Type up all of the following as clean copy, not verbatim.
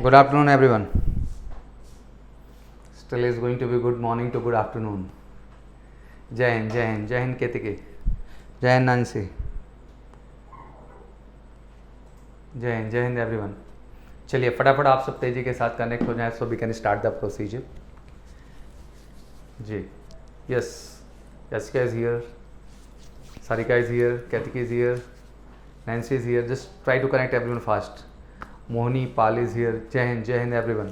Good afternoon, everyone. Still is going to be good morning to good afternoon. जय हिंद, जय हिंद, जय हिंद केतिकी, जय हिंद नांसी, जय हिंद एवरीवन. चलिए फटाफट आप सब तेज़ी के साथ कनेक्ट हो जाएं, so we can start the procedure. जी, yes, Yasika is here, Sarika is here, Ketiki is here, Nancy is here. Just try to connect everyone fast. Mohini Pal is here. Jai Hind everyone.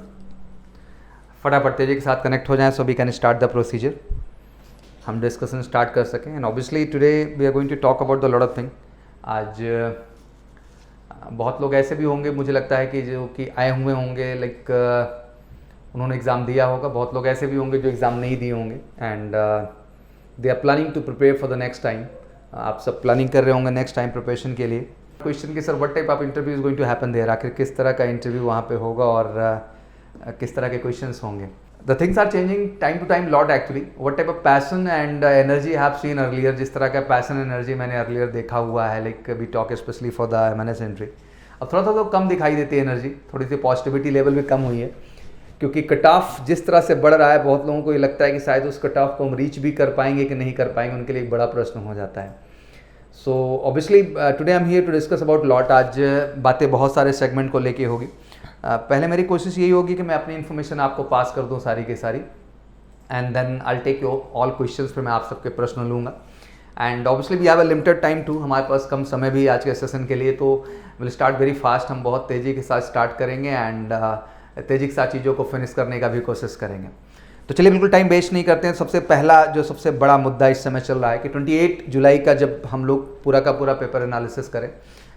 फटाफट तेज़ी के साथ कनेक्ट हो जाएं, so we can start the procedure. हम discussion start कर सकें. And obviously today we are going to talk about the lot of thing. आज बहुत लोग ऐसे भी होंगे, मुझे लगता है कि जो कि आए हुए होंगे, लाइक उन्होंने एग्ज़ाम दिया होगा. बहुत लोग ऐसे भी होंगे जो एग्ज़ाम नहीं दिए होंगे and they are planning to prepare for the next time. आप सब प्लानिंग कर रहे होंगे नेक्स्ट टाइम प्रिपरेशन के लिए. क्वेश्चन कि sir what type of interview is going to happen there, आखिर किस तरह का इंटरव्यू वहाँ पे होगा और किस तरह के क्वेश्चंस होंगे. The things are changing time to time lot actually. What type of passion and energy have seen earlier, जिस तरह का पैसन एनर्जी मैंने अर्लियर देखा हुआ है, like we talk specially for the MNS entry. अब थोड़ा सा तो कम दिखाई देती है एनर्जी, थोड़ी सी पॉजिटिविटी लेवल भी कम हुई है, क्योंकि कट ऑफ जिस तरह से बढ़ रहा है, बहुत लोगों को ये लगता है कि शायद उस कट ऑफ को हम रीच भी कर पाएंगे कि नहीं कर पाएंगे, उनके लिए एक बड़ा प्रश्न हो जाता है. So obviously today I am here to discuss about lot. आज बातें बहुत सारे सेगमेंट को लेके होगी. पहले मेरी कोशिश यही होगी कि मैं अपनी इन्फॉर्मेशन आपको पास कर दूं सारी की सारी, and then I take your all questions, फिर मैं आप सबके प्रश्न लूँगा. And obviously we have a limited time to, हमारे पास कम समय भी आज के सेशन के लिए, तो विल स्टार्ट वेरी फास्ट. हम बहुत तेज़ी के साथ स्टार्ट करेंगे एंड तेज़ी के साथ चीज़ों को फिनिश करने का भी कोशिश करेंगे. तो चलिए बिल्कुल टाइम वेस्ट नहीं करते हैं. सबसे पहला जो सबसे बड़ा मुद्दा इस समय चल रहा है कि 28 जुलाई का जब हम लोग पूरा का पूरा पेपर एनालिसिस करें.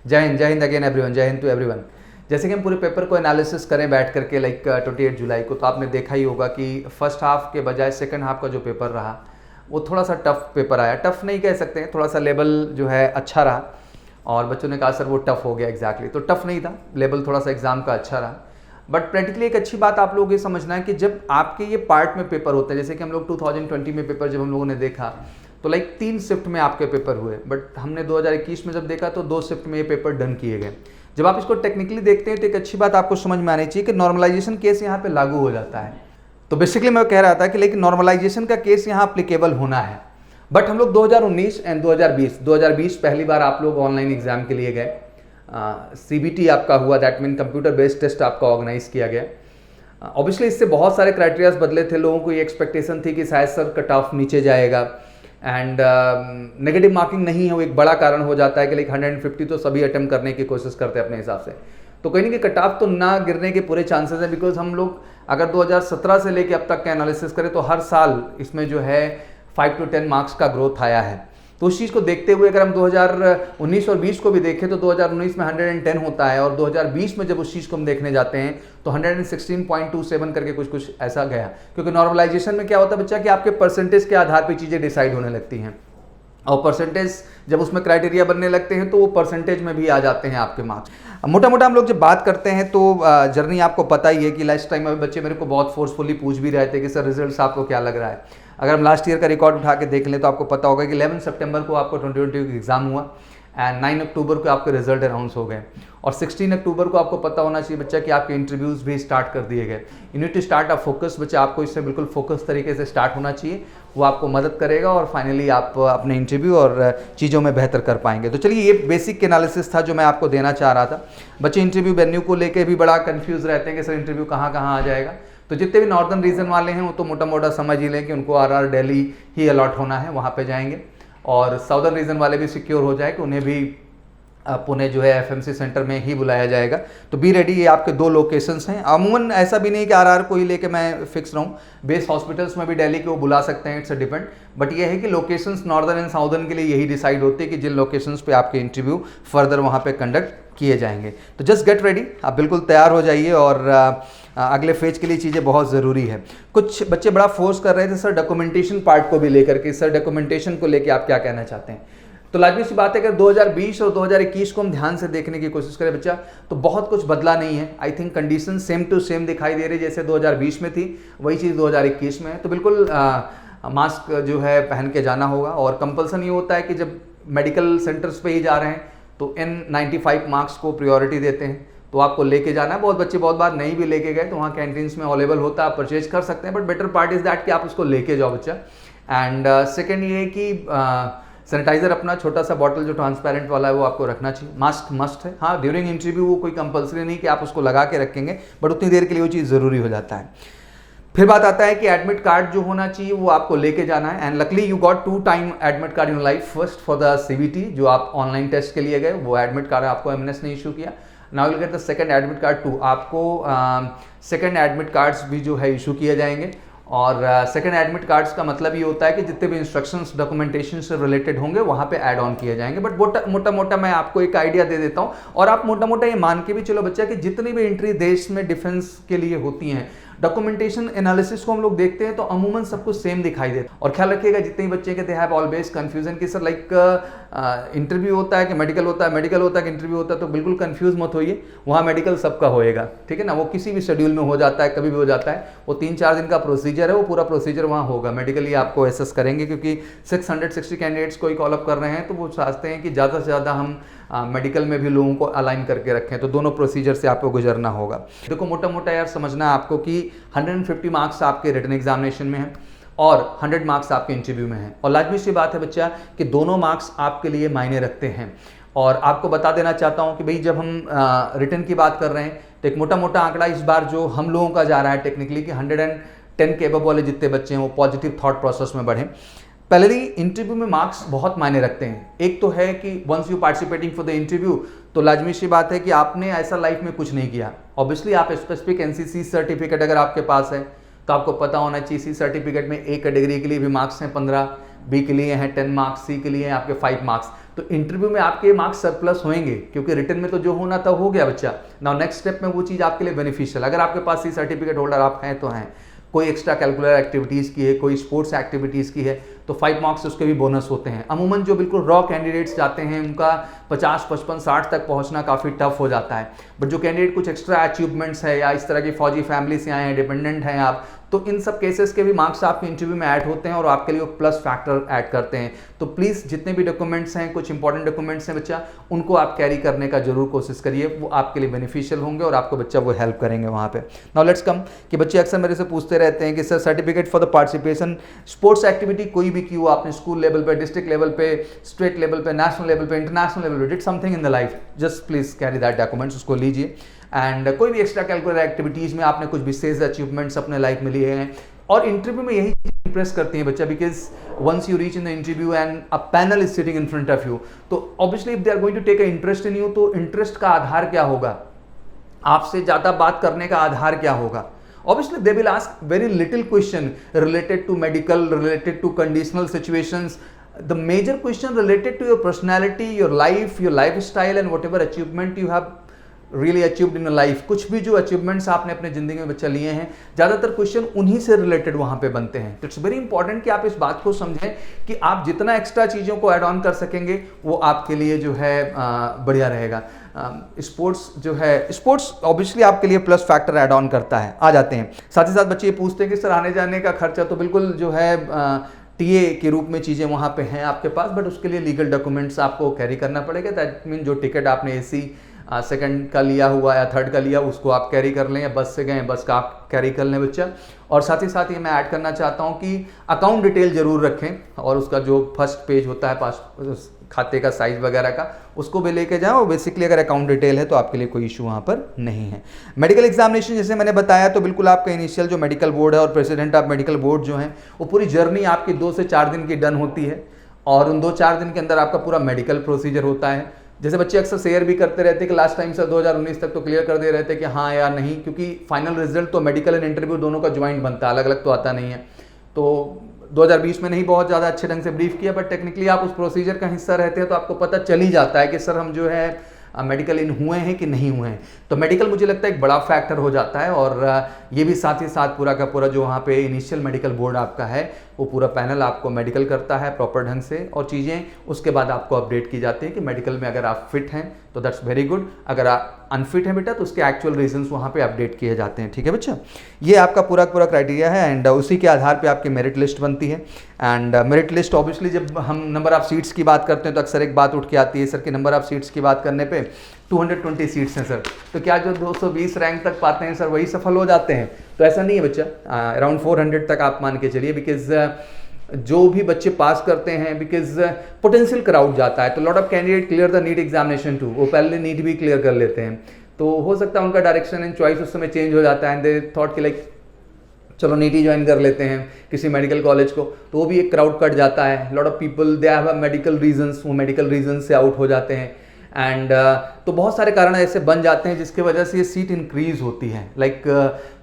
जय हिंद अगेन एवरीवन, जय हिंद टू एवरीवन. जैसे कि हम पूरे पेपर को एनालिसिस करें बैठ करके लाइक 28 जुलाई को, तो आपने देखा ही होगा कि फर्स्ट हाफ के बजाय सेकंड हाफ का जो पेपर रहा वो थोड़ा सा टफ पेपर आया. टफ नहीं कह सकते हैं, थोड़ा सा लेवल जो है अच्छा रहा, और बच्चों ने कहा सर वो टफ हो गया. एग्जैक्टली तो टफ नहीं था, लेवल थोड़ा सा एग्जाम का अच्छा रहा. बट प्रैक्टिकली एक अच्छी बात आप लोग ये समझना है कि जब आपके ये पार्ट में पेपर होते हैं, जैसे कि हम लोग 2020 में पेपर जब हम लोगों ने देखा तो लाइक 3 शिफ्ट में आपके पेपर हुए, बट हमने 2021 में जब देखा तो 2 शिफ्ट में ये पेपर डन किए गए. जब आप इसको टेक्निकली देखते हैं तो एक अच्छी बात आपको समझ में आनी चाहिए कि नॉर्मलाइजेशन केस यहाँ पे लागू हो जाता है. तो बेसिकली मैं कह रहा था कि लेकिन नॉर्मलाइजेशन का केस यहाँ अप्लीकेबल होना है. बट हम लोग 2019 एंड 2020 पहली बार आप लोग ऑनलाइन एग्जाम के लिए गए. CBT आपका हुआ, that mean computer based test आपका ऑर्गेनाइज किया गया. ऑब्वियसली इससे बहुत सारे क्राइटेरियाज बदले थे. लोगों को ये एक्सपेक्टेशन थी कि शायद सर कट ऑफ नीचे जाएगा एंड नेगेटिव मार्किंग नहीं है, वो एक बड़ा कारण हो जाता है कि लाइक 150 तो सभी अटेम्प्ट करने की कोशिश करते हैं अपने हिसाब से. तो कहीं ना कहीं कट ऑफ तो ना गिरने के पूरे चांसेस हैं, बिकॉज हम लोग अगर 2017 से लेके अब तक का एनालिसिस करें तो हर साल इसमें जो है 5 to 10 मार्क्स का ग्रोथ आया है. तो उस चीज़ को देखते हुए अगर हम 2019 और 20 को भी देखें तो 2019 में 110 होता है, और 2020 में जब उस चीज़ को हम देखने जाते हैं तो 116.27 करके कुछ ऐसा गया. क्योंकि नॉर्मलाइजेशन में क्या होता है बच्चा कि आपके परसेंटेज के आधार पर चीज़ें डिसाइड होने लगती हैं, और परसेंटेज जब उसमें क्राइटेरिया बनने लगते हैं तो वो परसेंटेज में भी आ जाते हैं आपके मार्क्स. मोटा मोटा हम लोग जब बात करते हैं तो जर्नी आपको पता ही है कि लास्ट टाइम में बच्चे मेरे को बहुत फोर्सफुली पूछ भी रहे थे कि सर रिजल्ट्स आपको क्या लग रहा है. अगर हम लास्ट ईयर का रिकॉर्ड उठा के देख लें तो आपको पता होगा कि 11 सितंबर को आपको 2020 का एग्जाम हुआ एंड 9 अक्टूबर को आपके रिजल्ट अनाउंस हो गए, और 16 अक्टूबर को आपको पता होना चाहिए बच्चा कि आपके इंटरव्यूज़ भी स्टार्ट कर दिए गए. You need to start a focus. बच्चा आपको इससे बिल्कुल फोकस तरीके से स्टार्ट होना चाहिए, वो आपको मदद करेगा और फाइनली आप अपने इंटरव्यू और चीज़ों में बेहतर कर पाएंगे. तो चलिए ये बेसिक एनालिसिस था जो मैं आपको देना चाह रहा था. बच्चे इंटरव्यू वेन्यू को लेकर भी बड़ा कन्फ्यूज़ रहते हैं कि सर इंटरव्यू कहाँ कहाँ आ जाएगा. तो जितने भी नॉर्दर्न रीजन वाले हैं वो तो मोटा मोटा समझ ही लें कि उनको RR दिल्ली ही अलॉट होना है, वहाँ पे जाएंगे. और साउदर्न रीजन वाले भी सिक्योर हो जाए कि उन्हें भी पुणे जो है FMC सेंटर में ही बुलाया जाएगा. तो बी रेडी, ये आपके 2 लोकेशंस हैं. अमूमन ऐसा भी नहीं कि RR को ही लेके मैं फिक्स रहूँ, बेस हॉस्पिटल्स में भी दिल्ली के वो बुला सकते हैं, इट्स अ डिपेंड. बट ये है कि लोकेशंस नॉर्दर्न एंड साउदर्न के लिए यही डिसाइड होती है कि जिन लोकेशंस पे आपके इंटरव्यू फर्दर वहाँ पे कंडक्ट किए जाएंगे. तो जस्ट गेट रेडी, आप बिल्कुल तैयार हो जाइए, और अगले फेज के लिए चीज़ें बहुत ज़रूरी है. कुछ बच्चे बड़ा फोर्स कर रहे थे सर डॉक्यूमेंटेशन पार्ट को भी लेकर के, सर डॉक्यूमेंटेशन को लेकर आप क्या कहना चाहते हैं. तो लाजमी सी बात है कि 2020 और 2021 को हम ध्यान से देखने की कोशिश करें बच्चा, तो बहुत कुछ बदला नहीं है. I think condition same to same दिखाई दे रही है, जैसे 2020 में थी वही चीज़ 2021 में है. तो बिल्कुल मास्क जो है पहन के जाना होगा, और कंपल्सन ये होता है कि जब मेडिकल सेंटर्स पे ही जा रहे हैं तो N95 मार्क्स को प्रायोरिटी देते हैं. तो आपको लेके जाना है। बहुत बच्चे बहुत बार नहीं भी लेके गए तो वहाँ कैंटीन्स में अवेलेबल होता है, आप परचेज कर सकते हैं, but better part is that कि आप उसको लेके जाओ बच्चा। एंड सेकेंड ये कि सैनिटाइजर अपना छोटा सा बॉटल जो ट्रांसपेरेंट वाला है वो आपको रखना चाहिए, मास्क मस्ट है। हाँ, ड्यूरिंग इंटरव्यू वो कोई कंपलसरी नहीं कि आप उसको लगा के रखेंगे, बट उतनी देर के लिए वो चीज़ ज़रूरी हो जाता है। फिर बात आता है कि एडमिट कार्ड जो होना चाहिए वो आपको लेके जाना है। And luckily you got 2 time admit card in life. First for the CBT जो आप ऑनलाइन टेस्ट के लिए गए, वो एडमिट कार्ड आपको MNS ने इशू किया। Now you get the second admit card 2, आपको सेकंड एडमिट कार्ड्स भी जो है इशू किए जाएंगे। और सेकंड एडमिट कार्ड्स का मतलब ये होता है कि जितने भी इंस्ट्रक्शंस डॉक्यूमेंटेशन से रिलेटेड होंगे वहाँ पे ऐड ऑन किए जाएंगे। बट मोटा मोटा मैं आपको एक आइडिया दे देता हूँ, और आप मोटा मोटा ये मान के भी चलो बच्चा कि जितनी भी एंट्री देश में डिफेंस के लिए होती हैं, डॉक्यूमेंटेशन एनालिसिस को हम लोग देखते हैं तो अमूमन सब कुछ सेम दिखाई देता है। और ख्याल रखिएगा जितने भी बच्चे के दे हैव ऑलवेज कंफ्यूजन कि सर लाइक इंटरव्यू होता है कि मेडिकल होता है, मेडिकल होता है कि इंटरव्यू होता है, तो बिल्कुल कंफ्यूज मत होइए, वहाँ मेडिकल सबका होएगा, ठीक है ना। वो किसी भी शेड्यूल में हो जाता है, कभी भी हो जाता है, वो 3-4 दिन का प्रोसीजर है, वो पूरा प्रोसीजर वहाँ होगा। मेडिकली आपको एसेस करेंगे क्योंकि 660 कैंडिडेट्स को ही कॉल अप कर रहे हैं, तो वो चाहते हैं कि ज़्यादा से ज़्यादा हम मेडिकल में भी लोगों को अलाइन करके रखें, तो दोनों प्रोसीजर से आपको गुजरना होगा। देखो मोटा मोटा यार समझना है आपको कि 150 मार्क्स आपके रिटन एग्जामिनेशन में हैं और 100 मार्क्स आपके इंटरव्यू में हैं। और लाजमी सी बात है बच्चा कि दोनों मार्क्स आपके लिए मायने रखते हैं। और आपको बता देना चाहता हूँ कि भाई जब हम रिटन की बात कर रहे हैं तो एक मोटा मोटा आंकड़ा इस बार जो हम लोगों का जा रहा है टेक्निकली कि 110 के अबव वाले जितने बच्चे हैं वो पॉजिटिव थॉट प्रोसेस में बढ़ें। पहले इंटरव्यू में मार्क्स बहुत मायने रखते हैं। एक तो है कि once you participating for the interview, तो लाजमी सी बात है कि आपने ऐसा लाइफ में कुछ नहीं किया। ऑब्वियसली आप स्पेसिफिक NCC सर्टिफिकेट अगर आपके पास है तो आपको पता होना चाहिए सी सर्टिफिकेट में A कैटेगरी के लिए भी मार्क्स हैं 15, B के लिए हैं 10 मार्क्स, C के लिए हैं आपके 5 मार्क्स। तो इंटरव्यू में आपके मार्क्स सरप्लस होंगे क्योंकि रिटन में तो जो होना था हो गया बच्चा। नाउ नेक्स्ट स्टेप में वो चीज़ आपके लिए बेनिफिशियल, अगर आपके पास C सर्टिफिकेट होल्डर आप हैं तो हैं, कोई एक्स्ट्रा कैलकुलर एक्टिविटीज़ की है, कोई स्पोर्ट्स एक्टिविटीज़ की है, तो 5 मार्क्स उसके भी बोनस होते हैं। अमूमन जो बिल्कुल रॉ कैंडिडेट्स जाते हैं उनका 50, 55, 60 तक पहुंचना काफ़ी टफ हो जाता है। बट जो कैंडिडेट कुछ एक्स्ट्रा अचीवमेंट्स है या इस तरह की फौजी फैमिली से आए हैं, डिपेंडेंट हैं आप, तो इन सब केसेस के भी मार्क्स आपके इंटरव्यू में ऐड होते हैं और आपके लिए वो प्लस फैक्टर ऐड करते हैं। तो प्लीज़ जितने भी डॉक्यूमेंट्स हैं, कुछ इंपॉर्टेंट डॉक्यूमेंट्स हैं बच्चा, उनको आप कैरी करने का जरूर कोशिश करिए, वो आपके लिए बेनिफिशियल होंगे और आपको बच्चा वो हेल्प करेंगे वहाँ पे। नाउ लेट्स कम कि बच्चे अक्सर मेरे से पूछते रहते हैं कि sir certificate for the participation sports activity कोई भी की हो आपने, स्कूल लेवल पे, डिस्ट्रिक्ट लेवल पे, स्टेट लेवल पे, नेशनल लेवल पे, इंटरनेशनल लेवल पे, did something in the life, just please carry that documents, उसको लीजिए। एंड कोई भी एक्स्ट्रा कैलकुलर एक्टिविटीज़ में आपने कुछ विशेष अचीवमेंट्स अपने लाइफ में लिए हैं, और इंटरव्यू में यही इंप्रेस करती हैं बच्चा, because once you reach in the interview and a panel is sitting in front of you, तो obviously if they are going to take a interest in you, तो इंटरेस्ट का आधार क्या होगा, आपसे ज़्यादा बात करने का आधार क्या होगा। Obviously, they will ask very little question related to medical, related to conditional situations. The major question related to your personality, your life, your lifestyle, and whatever achievement you have really achieved in your life. कुछ भी जो achievements आपने अपने ज़िंदगी में बच्चा लिए हैं, ज़्यादातर क्वेश्चन उन्हीं से रिलेटेड वहाँ पे बनते हैं। तो इट्स वेरी इंपॉर्टेंट कि आप इस बात को समझें कि आप जितना एक्स्ट्रा चीज़ों को ऐड ऑन कर सकेंगे वो आपके लिए जो है बढ़िया रहेगा। स्पोर्ट्स जो है, स्पोर्ट्स ऑब्वियसली आपके लिए प्लस फैक्टर ऐड ऑन करता है। आ जाते हैं साथ ही साथ बच्चे ये पूछते हैं कि सर आने जाने का खर्चा तो बिल्कुल जो है TA के रूप में चीज़ें वहाँ पे हैं आपके पास, बट उसके लिए लीगल डॉक्यूमेंट्स आपको कैरी करना पड़ेगा। दैट मीन जो टिकट आपने AC सेकंड का लिया हुआ या थर्ड का लिया उसको आप कैरी कर लें, या बस से गए बस का आप कैरी कर लें बच्चा। और साथ ही साथ ये मैं ऐड करना चाहता हूँ कि अकाउंट डिटेल ज़रूर रखें, और उसका जो फर्स्ट पेज होता है पास खाते का साइज वगैरह का, उसको भी लेके जाओ। बेसिकली अगर अकाउंट डिटेल है तो आपके लिए कोई इशू वहाँ पर नहीं है। मेडिकल एग्जामिनेशन जैसे मैंने बताया, तो बिल्कुल आपका इनिशियल जो मेडिकल बोर्ड है और प्रेसिडेंट ऑफ मेडिकल बोर्ड जो है, वो पूरी जर्नी आपकी 2 से 4 दिन की डन होती है, और उन 2-4 दिन के अंदर आपका पूरा मेडिकल प्रोसीजर होता है। जैसे बच्चे अक्सर शेयर भी करते रहते हैं कि लास्ट टाइम सर 2019 तक तो क्लियर कर दे रहे थे कि हाँ या नहीं, क्योंकि फाइनल रिजल्ट तो मेडिकल एंड इंटरव्यू दोनों का ज्वाइंट बनता है, अलग अलग तो आता नहीं है। तो 2020 में नहीं बहुत ज़्यादा अच्छे ढंग से ब्रीफ किया, बट टेक्निकली आप उस प्रोसीजर का हिस्सा रहते हैं तो आपको पता चल ही जाता है कि सर हम जो है मेडिकल इन हुए हैं कि नहीं हुए हैं। तो मेडिकल मुझे लगता है एक बड़ा फैक्टर हो जाता है, और ये भी साथ ही साथ पूरा का पूरा जो वहाँ पे इनिशियल मेडिकल बोर्ड आपका है, वो पूरा पैनल आपको मेडिकल करता है प्रॉपर ढंग से, और चीज़ें उसके बाद आपको अपडेट की जाती है कि मेडिकल में अगर आप फिट हैं तो दैट्स वेरी गुड, अगर आप अनफिट हैं बेटा तो उसके एक्चुअल रीजंस वहाँ पे अपडेट किए जाते हैं। ठीक है बच्चा, ये आपका पूरा क्राइटेरिया है, एंड उसी के आधार पे आपकी मेरिट लिस्ट बनती है। एंड मेरिट लिस्ट ऑब्वियसली जब हम नंबर ऑफ सीट्स की बात करते हैं तो अक्सर एक बात उठ के आती है सर कि नंबर ऑफ सीट्स की बात करने पे 220 सीट्स हैं सर, तो क्या जो 220 रैंक तक पाते हैं सर वही सफल हो जाते हैं? तो ऐसा नहीं है बच्चा, अराउंड 400 तक आप मान के चलिए, बिकॉज जो भी बच्चे पास करते हैं, बिकॉज पोटेंशियल क्राउड जाता है, तो lot of candidate clear the NEET examination to, वो पहले नीट भी क्लियर कर लेते हैं, तो हो सकता है उनका डायरेक्शन एंड चॉइस उस समय चेंज हो जाता है, एंड दे थॉट कि लाइक चलो नीट ही ज्वाइन कर लेते हैं किसी मेडिकल कॉलेज को, तो वो भी एक क्राउड कट जाता है। Lot of people they have medical reasons, वो मेडिकल रीजन से आउट हो जाते हैं, एंड तो बहुत सारे कारण ऐसे बन जाते हैं जिसकी वजह से ये सीट इंक्रीज होती है। लाइक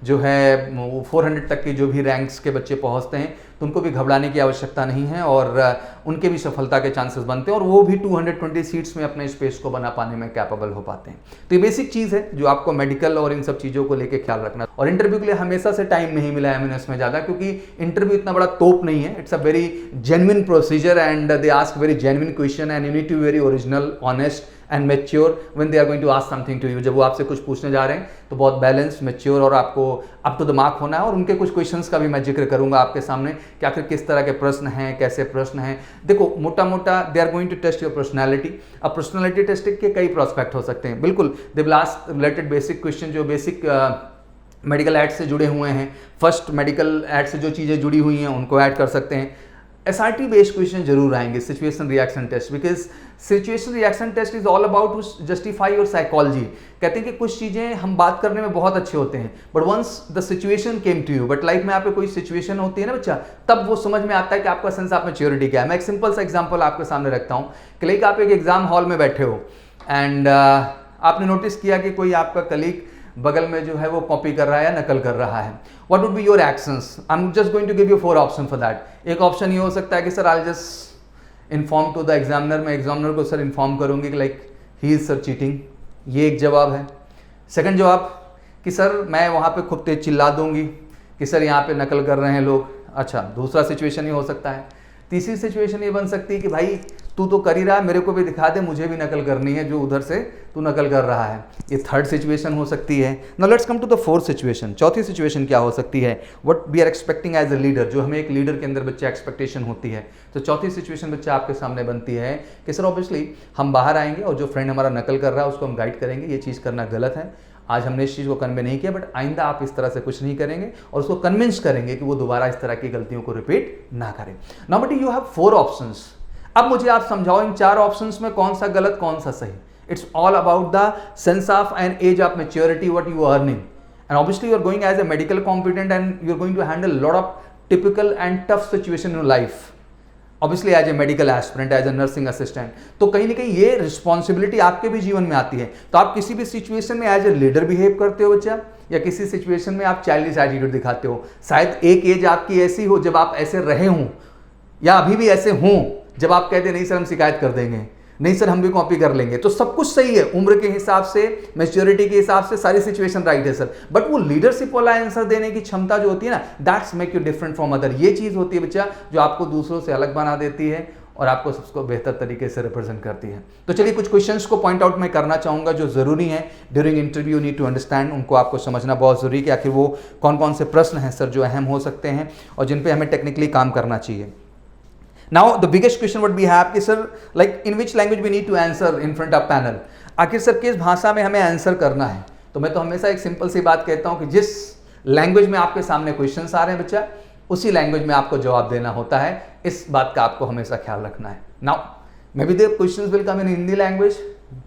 जो है 400 तक के जो भी रैंक्स के बच्चे पहुंचते हैं तो उनको भी घबराने की आवश्यकता नहीं है, और उनके भी सफलता के चांसेस बनते हैं, और वो भी 220 सीट्स में अपने स्पेस को बना पाने में कैपेबल हो पाते हैं। तो ये बेसिक चीज़ है जो आपको मेडिकल और इन सब चीज़ों को लेकर ख्याल रखना। और इंटरव्यू के लिए हमेशा से टाइम नहीं मिला है मैंने इसमें ज़्यादा, क्योंकि इंटरव्यू इतना बड़ा तोप नहीं है, it's a very genuine procedure and they ask very genuine question and you need to be very original, honest and mature when they are going to ask something to you. जब वो आपसे कुछ पूछने जा रहे हैं तो बहुत बैलेंस, मैच्योर और आपको अप टू द मार्क होना है। और उनके कुछ क्वेश्चंस का भी मैं जिक्र करूंगा आपके सामने कि आखिर किस तरह के प्रश्न हैं, कैसे प्रश्न हैं। देखो मोटा मोटा they are going to test your personality. अब पर्सनैलिटी टेस्टिंग के कई प्रोस्पेक्ट हो सकते हैं, बिल्कुल they will ask related basic question जो बेसिक मेडिकल एड से जुड़े हुए हैं, फर्स्ट मेडिकल एड से जो चीज़ें जुड़ी हुई हैं उनको ऐड कर सकते हैं। SRT बेस्ड क्वेश्चन जरूर आएंगे, situation reaction test, because situation reaction test is all about to justify your psychology. कहते हैं कि कुछ चीज़ें हम बात करने में बहुत अच्छे होते हैं, but once the situation came to you, but life में आपको कोई सिचुएशन होती है ना बच्चा, तब वो समझ में आता है कि आपका सेंस ऑफ मैच्योरिटी क्या है। मैं एक सिंपल सा एग्जांपल आपके सामने रखता हूँ कि लाइक आप एक एग्जाम हॉल में बैठे हो एंड आपने नोटिस किया कि कोई आपका कलीग बगल में जो है वो कॉपी कर रहा है या नकल कर रहा है। What would be your actions? I am just going to give you 4 option for that. एक ऑप्शन ये हो सकता है कि sir I just inform to the examiner, मैं एग्जामिनर को सर इन्फॉर्म करूंगी कि like he is sir cheating, ये एक जवाब है। सेकंड जवाब कि सर मैं वहाँ पे खूब तेज चिल्ला दूंगी कि सर यहाँ पे नकल कर रहे हैं लोग। अच्छा, दूसरा सिचुएशन ये हो सकता है। तीसरी सिचुएशन ये बन सकती है कि भाई तू तो कर ही रहा है, मेरे को भी दिखा दे, मुझे भी नकल करनी है जो उधर से तू नकल कर रहा है। ये थर्ड सिचुएशन हो सकती है। Now let's come to the fourth situation. चौथी सिचुएशन क्या हो सकती है? What we are expecting as a leader, जो हमें एक लीडर के अंदर बच्चे एक्सपेक्टेशन होती है। तो चौथी सिचुएशन बच्चा आपके सामने बनती है कि सर ऑब्वियसली हम बाहर आएंगे और जो फ्रेंड हमारा नकल कर रहा है उसको हम गाइड करेंगे, ये चीज़ करना गलत है, आज हमने इस चीज़ को कन्वे नहीं किया, बट आइंदा आप इस तरह से कुछ नहीं करेंगे, और उसको कन्विंस करेंगे कि वो दोबारा इस तरह की गलतियों को रिपीट ना करें। Now but you have 4 options. अब मुझे आप समझाओ इन 4 ऑप्शंस में कौन सा गलत कौन सा सही। It's all about the sense of and age of maturity what you are earning, and obviously you are going as a medical competent and you are going to handle lot of typical and tough situation in life, obviously as a medical aspirant, as a nursing assistant. तो कहीं ना कहीं ये responsibility आपके भी जीवन में आती है। तो आप किसी भी सिचुएशन में एज ए लीडर बिहेव करते हो बच्चा, या किसी सिचुएशन में आप चाइल्डिश एटीट्यूड दिखाते हो। शायद एक एज आपकी ऐसी हो जब आप ऐसे रहे हों, या अभी भी ऐसे हों जब आप कहते नहीं सर हम शिकायत कर देंगे, नहीं सर हम भी कॉपी कर लेंगे। तो सब कुछ सही है, उम्र के हिसाब से, मैच्योरिटी के हिसाब से सारी सिचुएशन राइट है सर, बट वो लीडरशिप वाला आंसर देने की क्षमता जो होती है ना, that's make you different from other. ये चीज़ होती है बच्चा जो आपको दूसरों से अलग बना देती है और आपको सबको बेहतर तरीके से रिप्रेजेंट करती है। तो चलिए कुछ क्वेश्चंस को पॉइंट आउट मैं करना चाहूँगा जो ज़रूरी हैं during interview, need to understand, उनको आपको समझना बहुत ज़रूरी है कि आखिर वो कौन कौन से प्रश्न हैं सर जो अहम हो सकते हैं और जिन पर हमें टेक्निकली काम करना चाहिए। Now the biggest question what we have is sir like in which language we need to answer in front of panel। आखिर सर किस भाषा में हमें आंसर करना है? तो मैं तो हमेशा एक सिंपल सी बात कहता हूँ कि जिस लैंग्वेज में आपके सामने क्वेश्चंस आ रहे हैं बच्चा, उसी लैंग्वेज में आपको जवाब देना होता है। इस बात का आपको हमेशा ख्याल रखना है। Now may be the questions will come in Hindi language,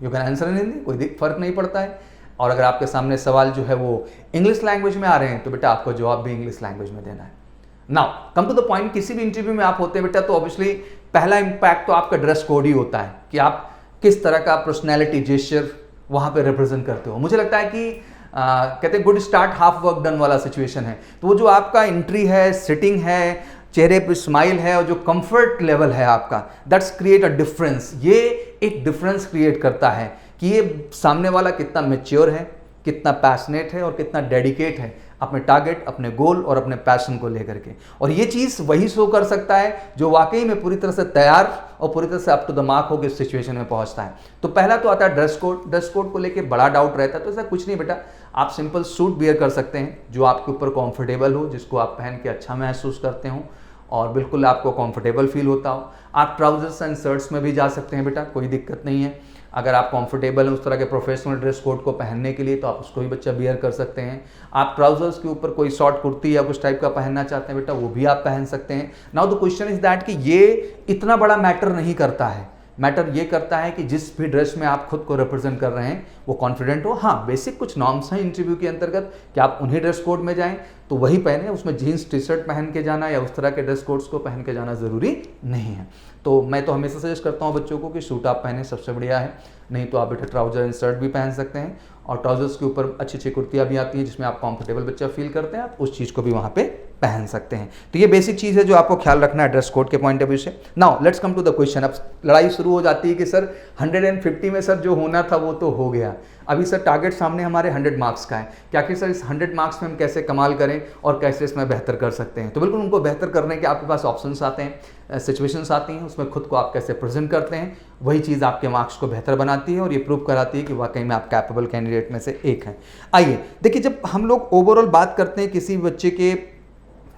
you can answer in Hindi, कोई फर्क नहीं पड़ता है। और अगर आपके सामने सवाल जो है वो इंग्लिश लैंग्वेज में आ रहे हैं तो बेटा आपको जवाब भी इंग्लिश लैंग्वेज में देना है। Now come to the point, किसी भी इंटरव्यू में आप होते हैं बेटा तो ऑब्वियसली पहला इंपैक्ट तो आपका ड्रेस कोड ही होता है कि आप किस तरह का पर्सनैलिटी जेस्चर वहाँ पे रिप्रेजेंट करते हो। मुझे लगता है कि कहते हैं good start half work done वाला सिचुएशन है। तो वो जो आपका एंट्री है, सिटिंग है, चेहरे पे स्माइल है और जो कंफर्ट लेवल है आपका, दैट्स क्रिएट अ डिफरेंस। ये एक डिफरेंस क्रिएट करता है कि ये सामने वाला कितना मैच्योर है, कितना पैशनेट है और कितना डेडिकेट है अपने टारगेट, अपने गोल और अपने पैशन को लेकर के। और ये चीज़ वही शो कर सकता है जो वाकई में पूरी तरह से तैयार और पूरी तरह से अप टू द मार्क होकर इस सिचुएशन में पहुंचता है। तो पहला तो आता है ड्रेस कोड। ड्रेस कोड को लेकर बड़ा डाउट रहता है, तो ऐसा कुछ नहीं बेटा, आप सिंपल सूट वियर कर सकते हैं जो आपके ऊपर कंफर्टेबल हो, जिसको आप पहन के अच्छा महसूस करते हो और बिल्कुल आपको कंफर्टेबल फील होता हो। आप ट्राउजर्स एंड शर्ट्स में भी जा सकते हैं बेटा, कोई दिक्कत नहीं है। अगर आप कंफर्टेबल हैं उस तरह के प्रोफेशनल ड्रेस कोड को पहनने के लिए तो आप उसको भी बच्चा बियर कर सकते हैं। आप ट्राउजर्स के ऊपर कोई शॉर्ट कुर्ती या कुछ टाइप का पहनना चाहते हैं बेटा, वो भी आप पहन सकते हैं। Now the question is that कि ये इतना बड़ा मैटर नहीं करता है, मैटर ये करता है कि जिस भी ड्रेस में आप खुद को रिप्रेजेंट कर रहे हैं वो कॉन्फिडेंट हो। हाँ, बेसिक कुछ नॉर्म्स हैं इंटरव्यू के अंतर्गत कि आप उन्हीं ड्रेस कोड में जाएं तो वही पहने, उसमें जीन्स टी शर्ट पहन के जाना या उस तरह के ड्रेस कोड्स को पहन के जाना ज़रूरी नहीं है। तो मैं तो हमेशा सजेस्ट करता हूँ बच्चों को कि सूट आप पहने, सबसे बढ़िया है। नहीं तो आप बेटा ट्राउजर एंड शर्ट भी पहन सकते हैं, और ट्राउजर्स के ऊपर अच्छी अच्छी कुर्तियाँ भी आती हैं जिसमें आप कंफर्टेबल बच्चा फील करते हैं, आप उस चीज़ को भी वहाँ पे पहन सकते हैं। तो ये बेसिक चीज़ है जो आपको ख्याल रखना है ड्रेस कोड के पॉइंट ऑफ व्यू से। Now let's come to the question. अब लड़ाई शुरू हो जाती है कि सर 150 में सर जो होना था वो तो हो गया, अभी सर टारगेट सामने हमारे 100 मार्क्स का है, क्या कि सर इस 100 मार्क्स में हम कैसे कमाल करें और कैसे इसमें बेहतर कर सकते हैं। तो बिल्कुल उनको बेहतर करने के आपके पास ऑप्शंस आते हैं, सिचुएशंस आती हैं, उसमें खुद को आप कैसे प्रेजेंट करते हैं, वही चीज़ आपके मार्क्स को बेहतर बनाती है और ये प्रूव कराती है कि वाकई में आप कैपेबल कैंडिडेट में से एक हैं। आइए देखिए, जब हम लोग ओवरऑल बात करते हैं किसी बच्चे के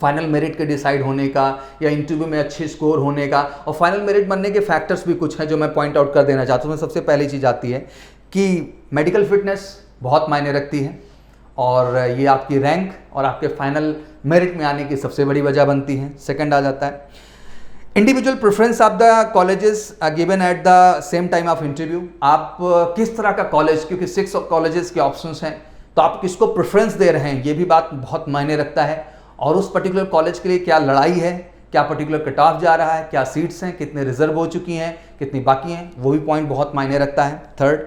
फाइनल मेरिट के डिसाइड होने का या इंटरव्यू में अच्छे स्कोर होने का, और फाइनल मेरिट बनने के फैक्टर्स भी कुछ हैं जो मैं पॉइंट आउट कर देना चाहता हूँ। सबसे पहली चीज़ आती है कि मेडिकल फिटनेस बहुत मायने रखती है, और ये आपकी रैंक और आपके फाइनल मेरिट में आने की सबसे बड़ी वजह बनती है। सेकंड आ जाता है individual preference of the colleges given at the same time of interview. आप किस तरह का कॉलेज, क्योंकि 6 कॉलेजेस के ऑप्शंस हैं, तो आप किसको प्रेफरेंस दे रहे हैं, ये भी बात बहुत मायने रखता है। और उस पर्टिकुलर कॉलेज के लिए क्या लड़ाई है, क्या पर्टिकुलर कट ऑफ जा रहा है, क्या सीट्स हैं, कितने रिजर्व हो चुकी हैं, कितनी बाकी हैं, वो भी पॉइंट बहुत मायने रखता है। Third,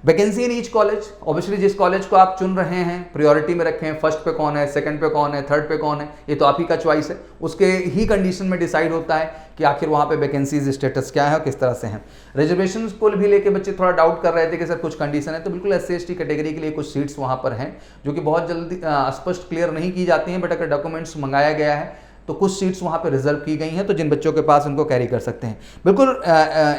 vacancy in each college. Obviously जिस कॉलेज को आप चुन रहे हैं प्रायोरिटी में रखें, फर्स्ट पे कौन है, सेकंड पे कौन है, थर्ड पे कौन है, ये तो आप ही का चॉइस है। उसके ही कंडीशन में डिसाइड होता है कि आखिर वहाँ पे वैकेंसीज स्टेटस क्या है और किस तरह से हैं। रिजर्वेशन को भी लेके बच्चे थोड़ा डाउट कर रहे थे कि सर कुछ कंडीशन है, तो बिल्कुल SC/ST कैटेगरी के लिए कुछ सीट्स वहाँ पर हैं जो कि बहुत जल्दी स्पष्ट क्लियर नहीं की जाती हैं, बट अगर डॉक्यूमेंट्स मंगाया गया है तो कुछ सीट्स वहाँ पे रिजर्व की गई हैं, तो जिन बच्चों के पास उनको कैरी कर सकते हैं। बिल्कुल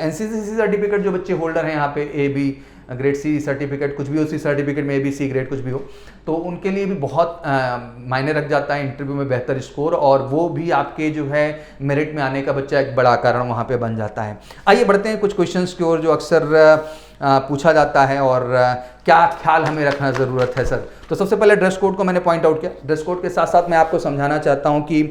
NCCC सर्टिफिकेट जो बच्चे होल्डर हैं यहाँ पे, AB ग्रेड C सर्टिफिकेट, कुछ भी हो, C सर्टिफिकेट में ABC ग्रेड कुछ भी हो, तो उनके लिए भी बहुत मायने रख जाता है इंटरव्यू में बेहतर स्कोर, और वो भी आपके जो है मेरिट में आने का बच्चा एक बड़ा कारण वहाँ पे बन जाता है। आइए बढ़ते हैं कुछ क्वेश्चंस की ओर जो अक्सर पूछा जाता है और क्या ख्याल हमें रखना ज़रूरत है सर। तो सबसे पहले ड्रेस कोड को मैंने पॉइंट आउट किया। ड्रेस कोड के साथ साथ मैं आपको समझाना चाहता हूँ कि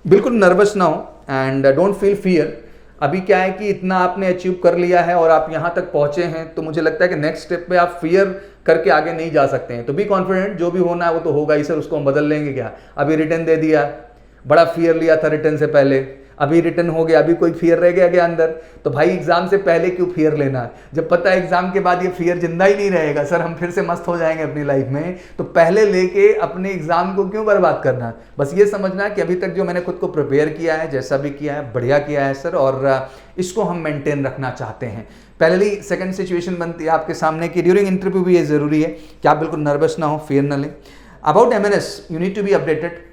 बिल्कुल नर्वस ना हो एंड डोंट फील फियर। अभी क्या है कि इतना आपने अचीव कर लिया है और आप यहाँ तक पहुँचे हैं, तो मुझे लगता है कि नेक्स्ट स्टेप पे आप फियर करके आगे नहीं जा सकते हैं। तो बी कॉन्फिडेंट, जो भी होना है वो तो होगा ही सर, उसको हम बदल लेंगे क्या। अभी रिटर्न दे दिया, बड़ा फियर लिया था रिटर्न से पहले, अभी रिटर्न हो गया, अभी कोई फियर रह गया अंदर, तो भाई एग्जाम से पहले क्यों फियर लेना, जब पता है एग्जाम के बाद ये फियर जिंदा ही नहीं रहेगा सर, हम फिर से मस्त हो जाएंगे अपनी लाइफ में, तो पहले लेके अपने एग्जाम को क्यों बर्बाद करना। बस ये समझना कि अभी तक जो मैंने खुद को प्रिपेयर किया है, जैसा भी किया है, बढ़िया किया है सर, और इसको हम मेंटेन रखना चाहते हैं। पहली सेकंड सिचुएशन बनती है आपके सामने कि ड्यूरिंग इंटरव्यू भी ये जरूरी है कि आप बिल्कुल नर्वस ना हो, फियर ना लें। About MNS you need to be updated.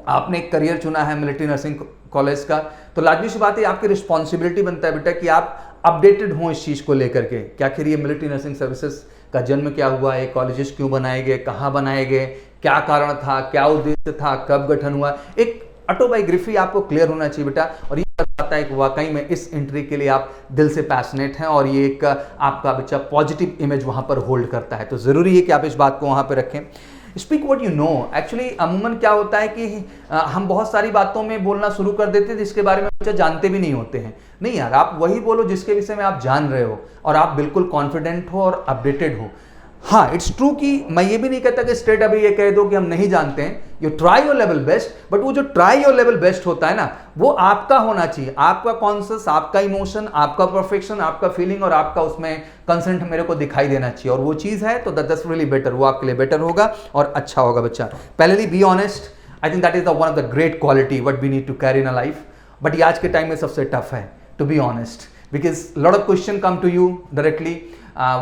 आपने एक करियर चुना है मिलिट्री नर्सिंग कॉलेज का, तो लाजमी सी बात है आपकी रिस्पॉन्सिबिलिटी बनता है बेटा कि आप अपडेटेड हों इस चीज़ को लेकर के कि आखिर ये मिलिट्री नर्सिंग सर्विसेज का जन्म क्या हुआ है, कॉलेजेस क्यों बनाए गए, कहाँ बनाए गए, क्या कारण था, क्या उद्देश्य था, कब गठन हुआ। एक ऑटोबायोग्राफी आपको क्लियर होना चाहिए बेटा, और ये बताता है कि वाकई में इस एंट्री के लिए आप दिल से पैशनेट हैं और ये एक आपका बच्चा पॉजिटिव इमेज वहाँ पर होल्ड करता है। तो ज़रूरी है कि आप इस बात को वहाँ पर रखें। Speak what you know. Actually अमूमन क्या होता है कि हम बहुत सारी बातों में बोलना शुरू कर देते हैं जिसके बारे में बच्चा जानते भी नहीं होते हैं। नहीं यार, आप वही बोलो जिसके विषय में आप जान रहे हो और आप बिल्कुल कॉन्फिडेंट हो और अपडेटेड हो। हाँ, इट्स ट्रू कि मैं ये भी नहीं कहता कि स्ट्रेट अभी ये कह दो कि हम नहीं जानते हैं। You try your level best, but वो जो ट्राई योर लेवल बेस्ट होता है ना, वो आपका होना चाहिए, आपका कॉन्शियस, आपका इमोशन, आपका परफेक्शन, आपका फीलिंग और आपका उसमें कंसेंट मेरे को दिखाई देना चाहिए। और वो चीज़ है तो दैट्स रियली बेटर, वो आपके लिए बेटर होगा और अच्छा होगा बच्चा। पहले be honest, I think that is the one of the great quality what we need to carry in a life. But ये आज के टाइम में सबसे टफ है to be honest, because lot of question come to you directly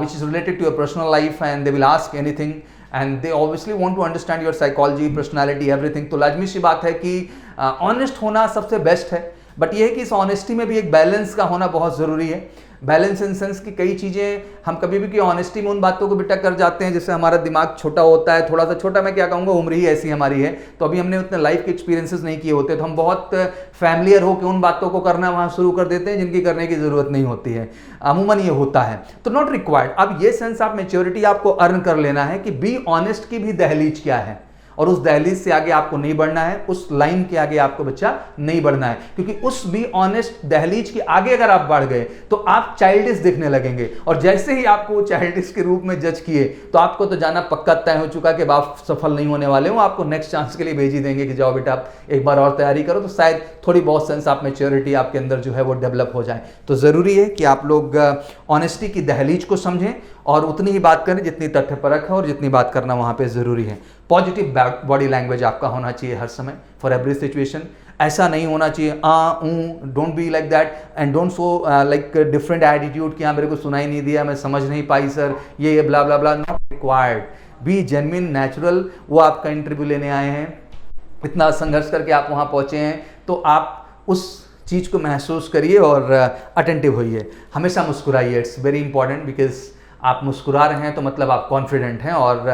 which is related to your personal life and they will ask anything and they obviously want to understand your psychology, personality, everything। तो लाजमी सी बात है कि honest होना सबसे best है, but ये है कि इस ऑनेस्टी में भी एक बैलेंस का होना बहुत ज़रूरी है। बैलेंस इन सेंस की कई चीज़ें हम कभी भी की ऑनेस्टी में उन बातों को बेटा कर जाते हैं जिससे हमारा दिमाग छोटा होता है, थोड़ा सा छोटा, मैं क्या कहूँगा, उम्र ही ऐसी हमारी है, तो अभी हमने उतने लाइफ के एक्सपीरियंसेस नहीं किए होते, तो हम बहुत फैमिलियर होकर उन बातों को करना वहाँ शुरू कर देते हैं जिनकी करने की ज़रूरत नहीं होती है। अमूमन ये होता है, तो नॉट रिक्वायर्ड। अब ये सेंस आप मेच्योरिटी आपको अर्न कर लेना है कि बी ऑनेस्ट की भी दहलीज क्या है, और उस दहलीज से आगे आपको नहीं बढ़ना है, उस लाइन के आगे आपको बच्चा नहीं बढ़ना है, क्योंकि उस बी ऑनेस्ट दहलीज के आगे अगर आप बढ़ गए तो आप चाइल्डिश दिखने लगेंगे, और जैसे ही आपको चाइल्डिश के रूप में जज किए तो आपको तो जाना पक्का तय हो चुका कि आप सफल नहीं होने वाले हो, आपको नेक्स्ट चांस के लिए भेज ही देंगे कि जाओ बेटा आप एक बार और तैयारी करो, तो शायद थोड़ी बहुत सेंस आप मेच्योरिटी आपके अंदर जो है वो डेवलप हो जाए। तो जरूरी है कि आप लोग ऑनेस्टी की दहलीज को समझें और उतनी ही बात करें जितनी तथ्यपरक है और जितनी बात करना वहां पे जरूरी है। पॉजिटिव बॉडी लैंग्वेज आपका होना चाहिए हर समय फॉर एवरी सिचुएशन। ऐसा नहीं होना चाहिए don't be like that and don't show like different attitude कि हाँ मेरे को सुनाई नहीं दिया, मैं समझ नहीं पाई सर, ये blah blah blah, not required. Be genuine, natural. वो आपका इंटरव्यू लेने आए हैं, इतना संघर्ष करके आप वहाँ पहुँचे हैं, तो आप उस चीज़ को महसूस करिए और अटेंटिव होइए। हमेशा मुस्कुराइए, इट्स वेरी इंपॉर्टेंट, बिकॉज आप मुस्कुरा रहे हैं तो मतलब आप कॉन्फिडेंट हैं और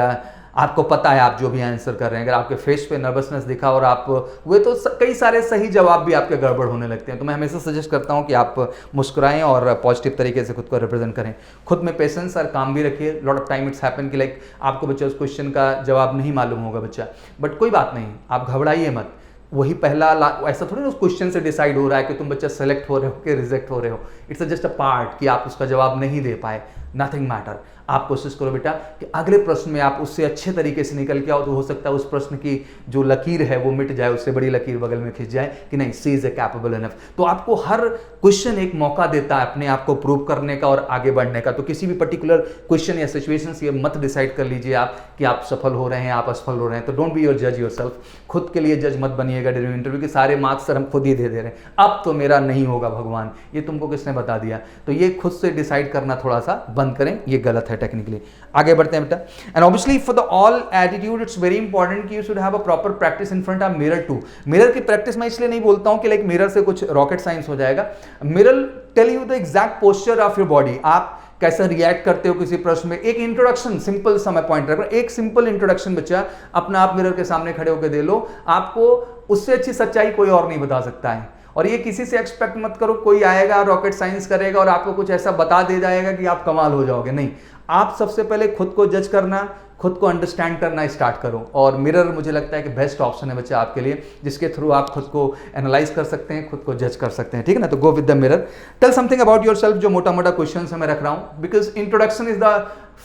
आपको पता है आप जो भी आंसर कर रहे हैं। अगर आपके फेस पे नर्वसनेस दिखा और आप हुए तो कई सारे सही जवाब भी आपके गड़बड़ होने लगते हैं। तो मैं हमेशा सजेस्ट करता हूं कि आप मुस्कुराएं और पॉजिटिव तरीके से खुद को रिप्रेजेंट करें। खुद में पेशेंस और काम भी रखिए। Lot of time it's happen कि लाइक आपको बच्चा उस क्वेश्चन का जवाब नहीं मालूम होगा बच्चा, बट कोई बात नहीं, आप घबराइए मत। वही पहला ऐसा थोड़ी ना उस क्वेश्चन से डिसाइड हो रहा है कि तुम बच्चा सेलेक्ट हो रहे हो कि रिजेक्ट हो रहे हो। इट्स जस्ट अ पार्ट कि आप उसका जवाब नहीं दे पाए, नथिंग मैटर। आप कोशिश करो बेटा कि अगले प्रश्न में आप उससे अच्छे तरीके से निकल के आओ, तो हो सकता है उस प्रश्न की जो लकीर है वो मिट जाए, उससे बड़ी लकीर बगल में खिंच जाए कि नहीं, सी इज ए कैपेबल इनफ। तो आपको हर क्वेश्चन एक मौका देता है अपने आप को प्रूव करने का और आगे बढ़ने का। तो किसी भी पर्टिकुलर क्वेश्चन या सिचुएशन से मत डिसाइड कर लीजिए आप कि आप सफल हो रहे हैं, आप असफल हो रहे हैं। तो डोंट बी योर जज योरसेल्फ। खुद के लिए जज मत बनिएगा ड्यूरिंग इंटरव्यू के सारे मार्क्स सर हम खुद ही दे रहे हैं, अब तो मेरा नहीं होगा भगवान, ये तुमको किसने बता दिया। तो ये खुद से डिसाइड करना थोड़ा सा बंद करें, ये गलत है टेक्निकली। आगे बढ़ते हैं बेटा। And obviously for the all attitude it's very important कि you should have a proper practice in front of mirror too. Mirror की प्रैक्टिस मैं इसलिए नहीं बोलता हूं कि लाइक मिरर से कुछ रॉकेट साइंस हो जाएगा। Mirror tell you the exact posture of your body, आप कैसे रिएक्ट करते हो किसी प्रश्न में। एक इंट्रोडक्शन सिंपल सा मैं पॉइंट रख रहा हूं, एक सिंपल इंट्रोडक्शन बच्चा अपना आप मिरर के सामने खड़े होकर दे लो, आपको उससे अच्छी सच्चाई कोई और नहीं बता सकता है। और ये किसी से एक्सपेक्ट मत करो कोई आएगा रॉकेट साइंस करेगा और आपको कुछ ऐसा बता दे जाएगा कि आप कमाल हो जाओगे, नहीं। आप सबसे पहले खुद को जज करना, खुद को अंडरस्टैंड करना स्टार्ट करो, और मिरर मुझे लगता है कि बेस्ट ऑप्शन है बच्चा आपके लिए, जिसके थ्रू आप खुद को एनालाइज कर सकते हैं, खुद को जज कर सकते हैं, ठीक है ना। तो go with the mirror, tell something about yourself. जो मोटा मोटा क्वेश्चन है मैं रख रहा हूं, because introduction is the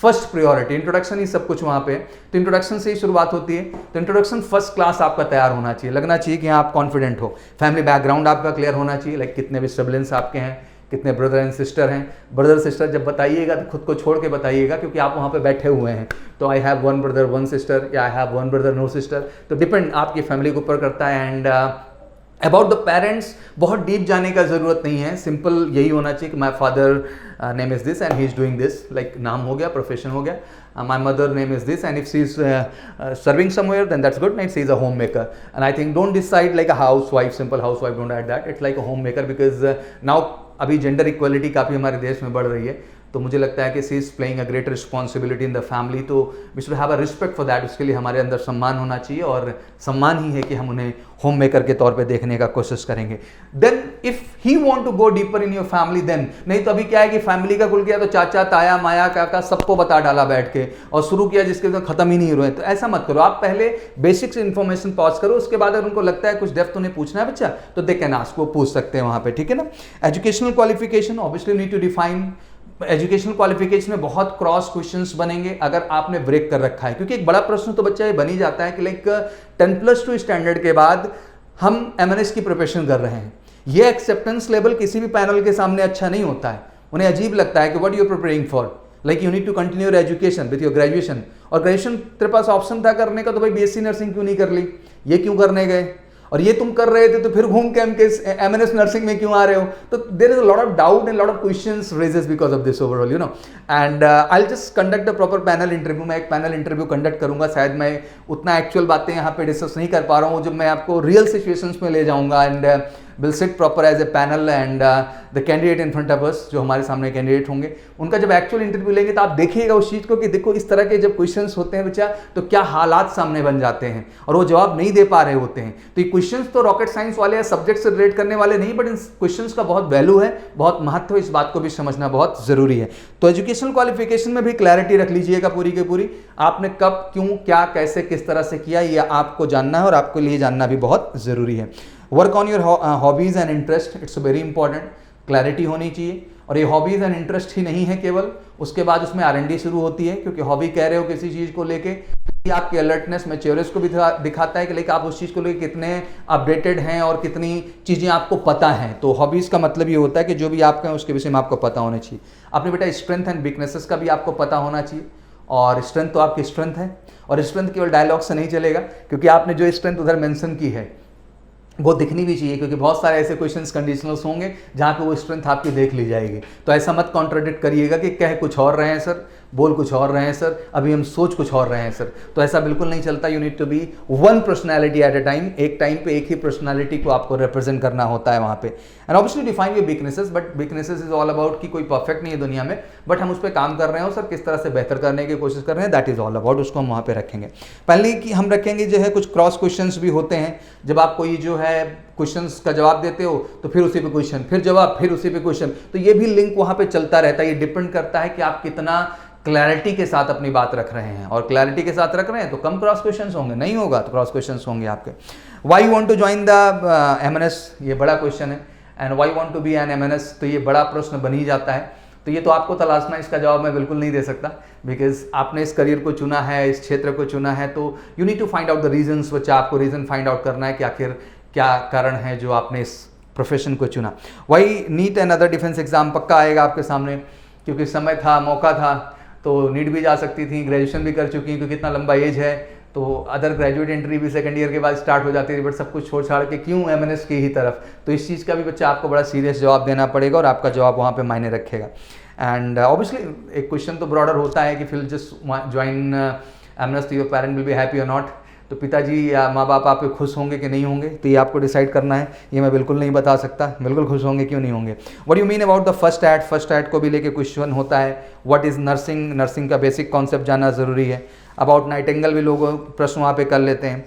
first priority. Introduction ही सब कुछ वहां पे, तो इंट्रोडक्शन से ही शुरुआत होती है। तो इंट्रोडक्शन फर्स्ट क्लास आपका तैयार होना चाहिए, लगना चाहिए कि आप कॉन्फिडेंट हो। फैमिली बैकग्राउंड आपका क्लियर होना चाहिए, लाइक कितने भी सिबलिंग्स आपके हैं, कितने ब्रदर एंड सिस्टर हैं। ब्रदर सिस्टर जब बताइएगा तो खुद को छोड़ के बताइएगा, क्योंकि आप वहाँ पे बैठे हुए हैं। तो I have one brother one sister या I have one brother no sister, तो डिपेंड आपकी फैमिली के ऊपर करता है। एंड अबाउट द पेरेंट्स बहुत डीप जाने का ज़रूरत नहीं है, सिंपल यही होना चाहिए कि my father name is this and he is doing this, like नाम हो गया, प्रोफेशन हो गया। My mother name is this, and if she is serving somewhere, then that's good. She is a homemaker, and I think don't decide like a housewife, simple housewife. Don't add that. It's like a homemaker because now अभी gender equality काफ़ी हमारे देश में बढ़ रही है, तो मुझे लगता है कि she is playing a great responsibility in the family. तो we should have a respect for that. उसके लिए हमारे अंदर सम्मान होना चाहिए, और सम्मान ही है कि हम उन्हें होम मेकर के तौर पे देखने का कोशिश करेंगे। Then if he want to go deeper in your family, then नहीं तो अभी क्या है कि फैमिली का कुल किया तो चाचा ताया माया काका सबको बता डाला बैठ के, और शुरू किया जिसके तो खत्म ही नहीं हुए। तो ऐसा मत करो, आप पहले बेसिक्स इन्फॉर्मेशन पास करो, उसके बाद अगर उनको लगता है कुछ डेप्थ उन्हें पूछना है बच्चा, तो दे कैन आस्क, वो पूछ सकते हैं वहाँ पे, ठीक है ना। Educational qualification obviously need to define. Educational qualification में बहुत क्रॉस क्वेश्चंस बनेंगे अगर आपने ब्रेक कर रखा है, क्योंकि एक बड़ा प्रश्न तो बच्चा ये बन ही जाता है कि लाइक 10+2 स्टैंडर्ड के बाद हम एमएनएस की प्रिपरेशन कर रहे हैं। ये एक्सेप्टेंस लेवल किसी भी पैनल के सामने अच्छा नहीं होता है, उन्हें अजीब लगता है कि what you are preparing for, like you need to continue your education with your graduation. और ग्रेजुएशन तेरे पास ऑप्शन था करने का, तो भाई बीएससी नर्सिंग क्यों नहीं कर ली, ये क्यों करने गए, और ये तुम कर रहे थे तो फिर घूम के एमएनएस नर्सिंग में क्यों आ रहे हो। तो there is a lot of doubt and lot of questions raises because of this overall, you know. And I will just conduct a proper panel interview. मैं एक पैनल इंटरव्यू कंडक्ट करूंगा, शायद मैं उतना एक्चुअल बातें यहाँ पे डिस्कस नहीं कर पा रहा हूँ, जब मैं आपको रियल सिचुएशंस में ले जाऊंगा and will sit proper as a panel and the candidate in front of us, जो हमारे सामने कैंडिडेट होंगे उनका जब एक्चुअल इंटरव्यू लेंगे तो आप देखिएगा उस चीज़ को कि देखो इस तरह के जब क्वेश्चंस होते हैं बच्चा तो क्या हालात सामने बन जाते हैं और वो जवाब नहीं दे पा रहे होते हैं। तो ये क्वेश्चंस तो रॉकेट साइंस वाले या सब्जेक्ट से रिलेट करने वाले नहीं, बट इन क्वेश्चंस का बहुत वैल्यू है, बहुत महत्व है, इस बात को भी समझना बहुत जरूरी है। तो एजुकेशनल क्वालिफिकेशन में भी क्लैरिटी रख लीजिएगा पूरी की पूरी, आपने कब क्यों क्या कैसे किस तरह से किया ये आपको जानना है और आपके लिए जानना भी बहुत जरूरी है। Work on your hobbies and interest, it's very important, clarity होनी चाहिए। और ये हॉबीज एंड इंटरेस्ट ही नहीं है केवल, उसके बाद उसमें R&D शुरू होती है, क्योंकि हॉबी कह रहे हो किसी चीज़ को लेके, आपकी अलर्टनेस मैच्योरिटी को भी दिखाता है कि लेकिन आप उस चीज़ को लेकर कितने अपडेटेड हैं और कितनी चीज़ें आपको पता हैं। तो हॉबीज़ का मतलब ये होता है कि जो भी आप कहें उसके विषय में आपको पता होना चाहिए। अपने बेटा स्ट्रेंथ एंड वीकनेसेस का भी आपको पता होना चाहिए, और स्ट्रेंथ तो आपकी स्ट्रेंथ है, और स्ट्रेंथ केवल डायलॉग से नहीं चलेगा, क्योंकि आपने जो स्ट्रेंथ उधर मेंशन की है वो दिखनी भी चाहिए, क्योंकि बहुत सारे ऐसे क्वेश्चंस कंडीशनल्स होंगे जहाँ पे वो स्ट्रेंथ आपकी देख ली जाएगी। तो ऐसा मत कॉन्ट्राडिक्ट करिएगा कि कह कुछ और रहे हैं सर, बोल कुछ और रहे हैं सर, अभी हम सोच कुछ और रहे हैं सर, तो ऐसा बिल्कुल नहीं चलता। You need to be one personality at a time, एक टाइम पे एक ही पर्सनैलिटी को आपको रिप्रेजेंट करना होता है वहाँ पे। And obviously define your weaknesses, but weaknesses is all about कि कोई परफेक्ट नहीं है दुनिया में, बट हम उस पर काम कर रहे हैं और सर किस तरह से बेहतर करने की कोशिश कर रहे हैं, दैट इज ऑल अबाउट, उसको हम वहाँ पे रखेंगे। पहले कि हम रखेंगे जो है कुछ क्रॉस क्वेश्चंस भी होते हैं, जब आप कोई जो है क्वेश्चंस का जवाब देते हो तो फिर उसी पे क्वेश्चन, फिर जवाब, फिर उसी पे क्वेश्चन, तो ये भी लिंक वहाँ पे चलता रहता है। ये डिपेंड करता है कि आप कितना क्लैरिटी के साथ अपनी बात रख रहे हैं, और क्लैरिटी के साथ रख रहे हैं तो कम क्रॉस क्वेश्चंस होंगे, नहीं होगा तो क्रॉस क्वेश्चंस होंगे आपके। Why you want to join the MNS, ये बड़ा क्वेश्चन है, and why want to be an MNS, तो ये बड़ा प्रश्न बन ही जाता है। तो ये तो आपको तलाशना, इसका जवाब मैं बिल्कुल नहीं दे सकता, बिकॉज आपने इस करियर को चुना है, इस क्षेत्र को चुना है, तो you need to find out the reasons. बच्चा आपको रीजन फाइंड आउट करना है कि आखिर क्या कारण है जो आपने इस प्रोफेशन को चुना। वही neat and other defence exam पक्का आएगा आपके सामने, क्योंकि समय था, मौका था, तो नीट भी जा सकती थी, ग्रेजुएशन भी कर चुकी हैं, क्योंकि इतना लंबा एज है, तो अदर ग्रेजुएट एंट्री भी सेकंड ईयर के बाद स्टार्ट हो जाती थी, बट सब कुछ छोड़ छाड़ के क्यों MNS की ही तरफ। तो इस चीज़ का भी बच्चा आपको बड़ा सीरियस जवाब देना पड़ेगा, और आपका जवाब वहाँ पे मायने रखेगा। एंड ऑब्वियसली एक क्वेश्चन तो ब्रॉडर होता है कि फिर जस्ट ज्वाइन MNS, तो your parent will be happy और नॉट, तो पिताजी या माँ बाप आप पे खुश होंगे कि नहीं होंगे, तो ये आपको डिसाइड करना है, ये मैं बिल्कुल नहीं बता सकता, बिल्कुल खुश होंगे क्यों नहीं होंगे। What you mean about the first aid, first aid को भी लेके क्वेश्चन होता है। व्हाट इज़ नर्सिंग, नर्सिंग का बेसिक कॉन्सेप्ट जानना ज़रूरी है। अबाउट नाइटिंगेल भी लोग प्रश्न वहाँ पे कर लेते हैं।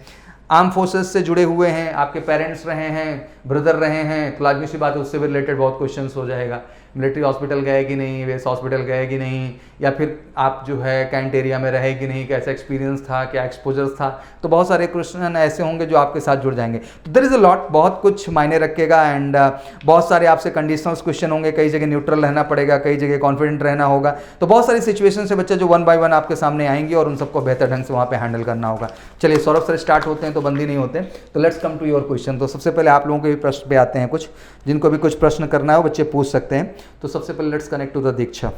आर्म फोर्सेस से जुड़े हुए हैं, आपके पेरेंट्स रहे हैं, ब्रदर रहे हैं, तो लाजमी सी बात है उससे भी रिलेटेड बहुत क्वेश्चंस हो जाएगा। मिलिट्री हॉस्पिटल गए कि नहीं, वेस्ट हॉस्पिटल गए कि नहीं, या फिर आप जो है कैंट एरिया में रहे कि नहीं, कैसा एक्सपीरियंस था, क्या एक्सपोजर था, तो बहुत सारे क्वेश्चन ऐसे होंगे जो आपके साथ जुड़ जाएंगे। तो देयर इज़ अ लॉट, बहुत कुछ मायने रखेगा, एंड बहुत सारे आपसे कंडीशनल्स क्वेश्चन होंगे, कई जगह न्यूट्रल रहना पड़ेगा, कई जगह कॉन्फिडेंट रहना होगा, तो बहुत सारी सिचुएशन से बच्चे जो 1 बाय 1 आपके सामने आएंगी और उन सबको बेहतर ढंग से वहाँ पे हैंडल करना होगा। चलिए सौरभ सर स्टार्ट होते हैं तो बंदी नहीं होते, तो let's come to your question. तो सबसे पहले आप लोगों के भी प्रश्न पे आते हैं, कुछ जिनको भी कुछ प्रश्न करना है वो बच्चे पूछ सकते हैं। तो सबसे पहले let's connect to the Diksha.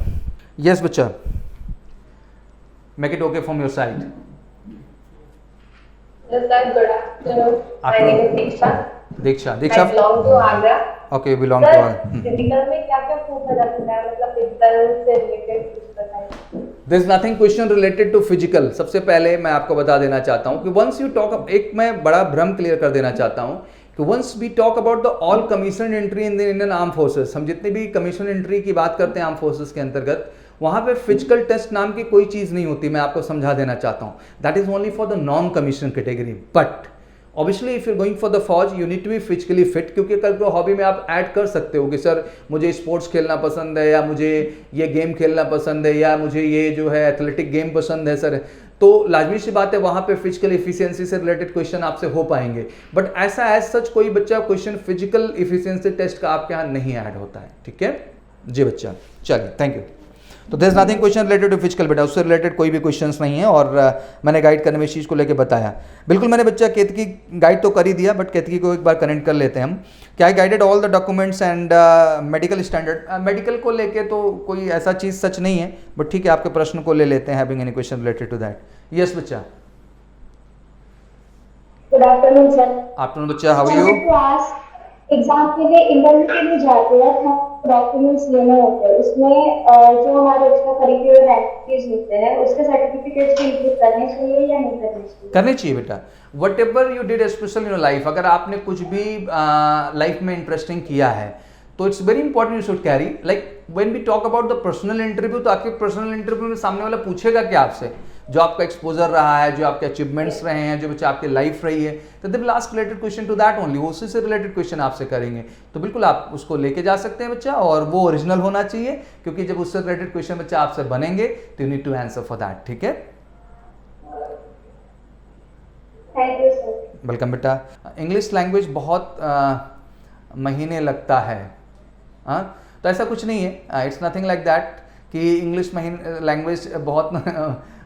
Yes बच्चा, make it okay from your side. Diksha, Diksha belong to Agra. Okay, belong to Sir, Agra. physical में क्या-क्या पूछा जा सकता है, मतलब physical से related कुछ बताइए। There is nothing question related to physical. सबसे पहले मैं आपको बता देना चाहता हूँ कि वंस यू टॉक, एक मैं बड़ा भ्रम क्लियर कर देना चाहता हूँ कि once we talk about the all commission entry in the Indian arm forces, हम जितने भी कमीशन एंट्री की बात करते हैं आर्म फोर्सेस के अंतर्गत, वहाँ पे फिजिकल टेस्ट नाम की कोई चीज़ नहीं होती। मैं आपको समझा देना चाहता हूँ, that is only for the non commission category. But obviously if you going for the फौज you need to be physically fit, क्योंकि कल को हॉबी में आप ऐड कर सकते हो कि सर मुझे स्पोर्ट्स खेलना पसंद है, या मुझे ये गेम खेलना पसंद है, या मुझे ये जो है एथलेटिक गेम पसंद है सर, तो लाजमी सी बात है वहाँ पे फिजिकल इफिशियंसी से रिलेटेड क्वेश्चन आपसे हो पाएंगे। बट ऐसा एज सच कोई बच्चा क्वेश्चन फिजिकल इफिशियंसी टेस्ट का आपके यहाँ नहीं ऐड होता है, ठीक है जी बच्चा। चलिए, थैंक यू। तो there is nothing question related to physical बेटा, उससे रिलेटेड कोई भी क्वेश्चंस नहीं है, और मैंने गाइड करने में इस चीज़ को लेकर बताया। बिल्कुल मैंने बच्चा केतकी गाइड तो कर ही दिया, बट केतकी को एक बार कनेक्ट कर लेते हैं हम। क्या I guided all the documents and medical standard. Medical को लेके तो कोई ऐसा चीज़ सच नहीं है, बट ठीक है आपके प्रश्न को ले लेते हैं। Having any question related to that? Yes बच्चा। Good afternoon sir. आफ्टरनून बच्चा, हाउ आर यू? एग्जाम के लिए इंटरव्यू के लिए जाते हैं, डॉक्यूमेंट्स लेने होते हैं, उसमें जो हमारे एक्स्ट्रा करिकुलर एक्टिविटीज होते हैं उसके सर्टिफिकेट्स भी इंक्लूड करने चाहिए या नहीं करने चाहिए? करने चाहिए बेटा। What ever you did special in life, अगर आपने कुछ भी लाइफ में इंटरेस्टिंग किया है तो it's very important you should carry, like when we talk about the personal interview, तो आपके पर्सनल इंटरव्यू में सामने वाला पूछेगा क्या आपसे, जो आपका एक्सपोजर रहा है, जो आपके अचीवमेंट्स रहे हैं, जो बच्चे आपकी लाइफ रही है, तो they will ask related question to that only, वो उसी से रिलेटेड क्वेश्चन आपसे करेंगे। तो बिल्कुल आप उसको लेके जा सकते हैं बच्चा, और वो ओरिजिनल होना चाहिए, क्योंकि जब उससे रिलेटेड क्वेश्चन बच्चा आपसे बनेंगे तो you need to answer for that. ठीक है, थैंक यू सर। वेलकम बेटा। इंग्लिश लैंग्वेज बहुत महीने लगता है, हाँ, तो ऐसा कुछ नहीं है, इट्स नथिंग लाइक दैट कि इंग्लिश लैंग्वेज बहुत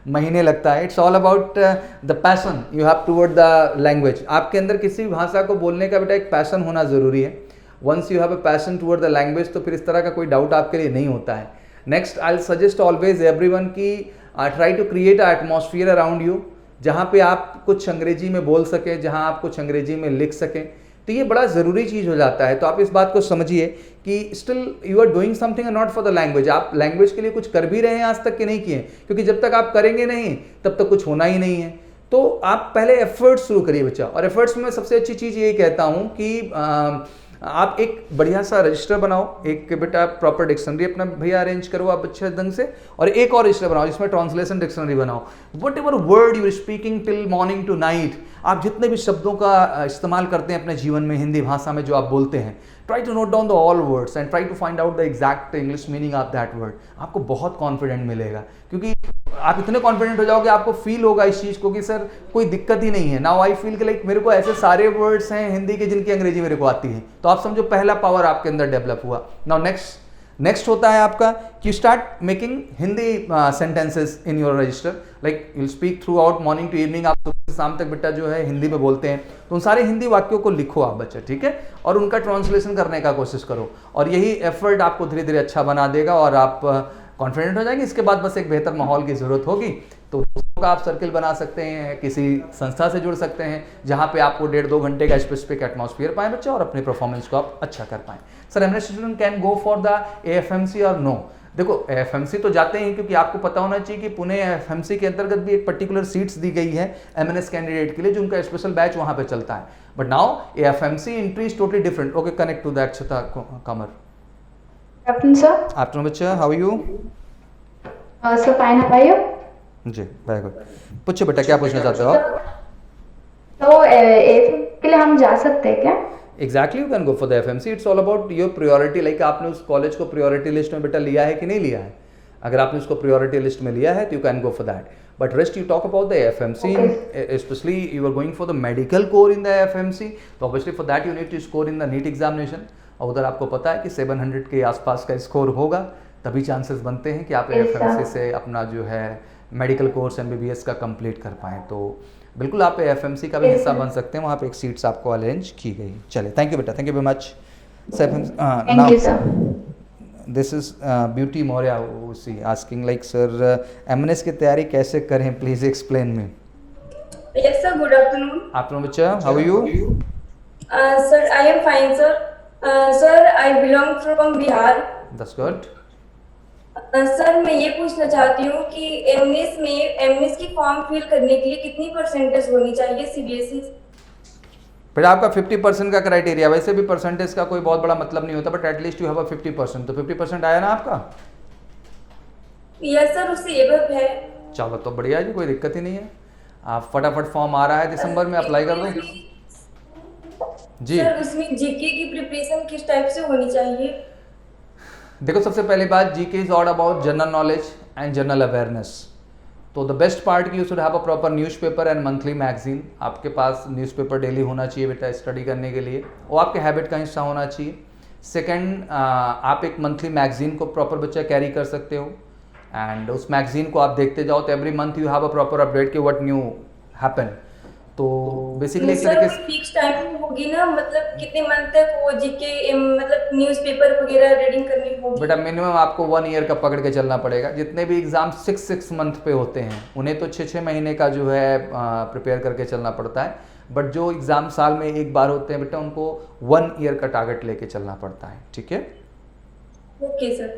महीने लगता है। It's all about the passion you have toward the language. आपके अंदर किसी भी भाषा को बोलने का बेटा एक पैशन होना ज़रूरी है। Once you have a passion toward the language, तो फिर इस तरह का कोई डाउट आपके लिए नहीं होता है। Next, I will suggest always everyone की try to create a atmosphere around you, जहाँ पे आप कुछ अंग्रेजी में बोल सकें, जहाँ आप कुछ अंग्रेजी में लिख सकें, तो ये बड़ा ज़रूरी चीज़ हो जाता है। तो आप इस बात को समझिए कि still you are doing something and not for the language. आप लैंग्वेज के लिए कुछ कर भी रहे हैं आज तक कि नहीं किए, क्योंकि जब तक आप करेंगे नहीं तब तक कुछ होना ही नहीं है। तो आप पहले एफर्ट्स शुरू करिए बच्चा, और एफर्ट्स में सबसे अच्छी चीज़ यही कहता हूँ कि आप एक बढ़िया सा रजिस्टर बनाओ, एक बेटा प्रॉपर डिक्शनरी अपना भैया अरेंज करो आप अच्छे ढंग से, और एक और रजिस्टर बनाओ जिसमें ट्रांसलेशन डिक्शनरी बनाओ। Whatever word you are speaking till morning to night, आप जितने भी शब्दों का इस्तेमाल करते हैं अपने जीवन में हिंदी भाषा में जो आप बोलते हैं, try to note down the all words and try to find out the exact English meaning of that word. आपको बहुत कॉन्फिडेंट मिलेगा, क्योंकि आप इतने कॉन्फिडेंट हो जाओगे, आपको फील होगा इस चीज़ को कि सर कोई दिक्कत ही नहीं है। नाउ आई फील कि लाइक मेरे को ऐसे सारे वर्ड्स हैं हिंदी के जिनकी अंग्रेजी मेरे को आती है, तो आप समझो पहला पावर आपके अंदर डेवलप हुआ। नाउ नेक्स्ट होता है आपका कि start making Hindi sentences in your register, like you speak throughout morning to evening. आप सुबह से शाम तक बेटा जो है हिंदी में बोलते हैं, तो उन सारे हिंदी वाक्यों को लिखो आप बच्चे, ठीक है, और उनका ट्रांसलेशन करने का कोशिश करो, और यही एफर्ट आपको धीरे धीरे अच्छा बना देगा और आप कॉन्फिडेंट हो जाएंगे। इसके बाद बस एक बेहतर माहौल की ज़रूरत होगी, तो दोस्तों का आप सर्किल बना सकते हैं, किसी संस्था से जुड़ सकते हैं जहाँ पे आपको 1.5-2 घंटे का स्पेसिफिक एटमॉस्फेयर पाएं बच्चा, और अपनी परफॉर्मेंस को आप अच्छा कर पाएं। Sir MNS student can go for the AFMC और नो? देखो एएफएमसी तो जाते हैं, क्योंकि आपको पता होना चाहिए कि पुणे एएफएमसी के अंतर्गत भी एक पर्टिकुलर सीट्स दी गई है एमएनएस कैंडिडेट के लिए, जो उनका स्पेशल बैच वहाँ पे चलता है। But now AFMC entry is totally different. Okay, connect to the Akshata Kamar. Afternoon, sir. Afternoon बच्चा, how are you? So fine, how are you? जी वेरी गुड। पूछो बेटा, क्या पूछना चाहते हो आप? तो एफ के लिए हम जा सकते हैं क्या? Exactly, you can go for the FMC. It's all about your priority, like आपने उस कॉलेज को प्रायोरिटी लिस्ट में बेटा लिया है कि नहीं लिया है। अगर आपने उसको प्रायोरिटी लिस्ट में लिया है तो you can go for that. But rest you talk about the FMC, specially you are going for the medical corps in the FMC, तो obviously for that you need to score in the NEET examination, और उधर आपको पता है कि 700 के आसपास का स्कोर होगा, तभी चांसेस बनते हैं कि आप एफएमसी से अपना जो है मेडिकल कोर्स एमबीबीएस का कंप्लीट कर पाएँ। तो बिल्कुल आप एफएमसी का भी हिस्सा बन सकते हैं, वहाँ पे एक सीट्स आपको अरेंज की गई। चलिए, थैंक यू बेटा, thank you very much. Thank you, sir. This is Beauty Maurya asking like sir MNS की तैयारी कैसे करें, please explain me. Yes, sir. Good afternoon. Afternoon बच्चा, how are you? Sir, I am fine, sir. Sir, I belong from Bihar. That's good. Sir, मैं ये पूछना चाहती हूँ कि एमएस की फॉर्म फिल करने के लिए कितनी परसेंटेज होनी चाहिए सीबीएसई? बेटा आपका 50% का क्राइटेरिया, वैसे भी परसेंटेज का कोई बहुत बड़ा मतलब नहीं होता, बट एटलीस्ट यू हैव अ 50%, तो 50% आया ना आपका? यस सर, उससे एबव है। चलो तो बढ़िया जी, कोई दिक्कत ही नहीं है। आप फटाफट फॉर्म आ रहा है दिसंबर में, अप्लाई कर दो जी। सर, उसमें जीके की प्रिपरेशन किस टाइप से होनी चाहिए? देखो, सबसे पहली बात, GK is all about general knowledge and general awareness. तो द बेस्ट पार्ट की you should have a proper newspaper and monthly magazine. आपके पास न्यूज़पेपर डेली होना चाहिए बेटा स्टडी करने के लिए, वो आपके हैबिट का हिस्सा होना चाहिए। सेकंड, आप एक मंथली मैगजीन को प्रॉपर बच्चा कैरी कर सकते हो, एंड उस मैगजीन को आप देखते जाओ, तो every month you have a proper update कि व्हाट न्यू हैपन। तो बेसिकली एक तरीके से फिक्स टाइमिंग होगी ना, मतलब कितने मंथ तक वो जीके मतलब न्यूज़पेपर वगैरह रीडिंग करनी होगी? बेटा मिनिमम आपको 1 ईयर का पकड़ के चलना पड़ेगा। जितने भी एग्जाम 6 मंथ पे होते हैं, उन्हें तो 6 महीने का जो है प्रिपेयर करके चलना पड़ता है, बट जो एग्जाम साल में एक बार होते हैं बेटा, उनको 1 ईयर का टारगेट लेके चलना पड़ता है, ठीक है? Okay sir.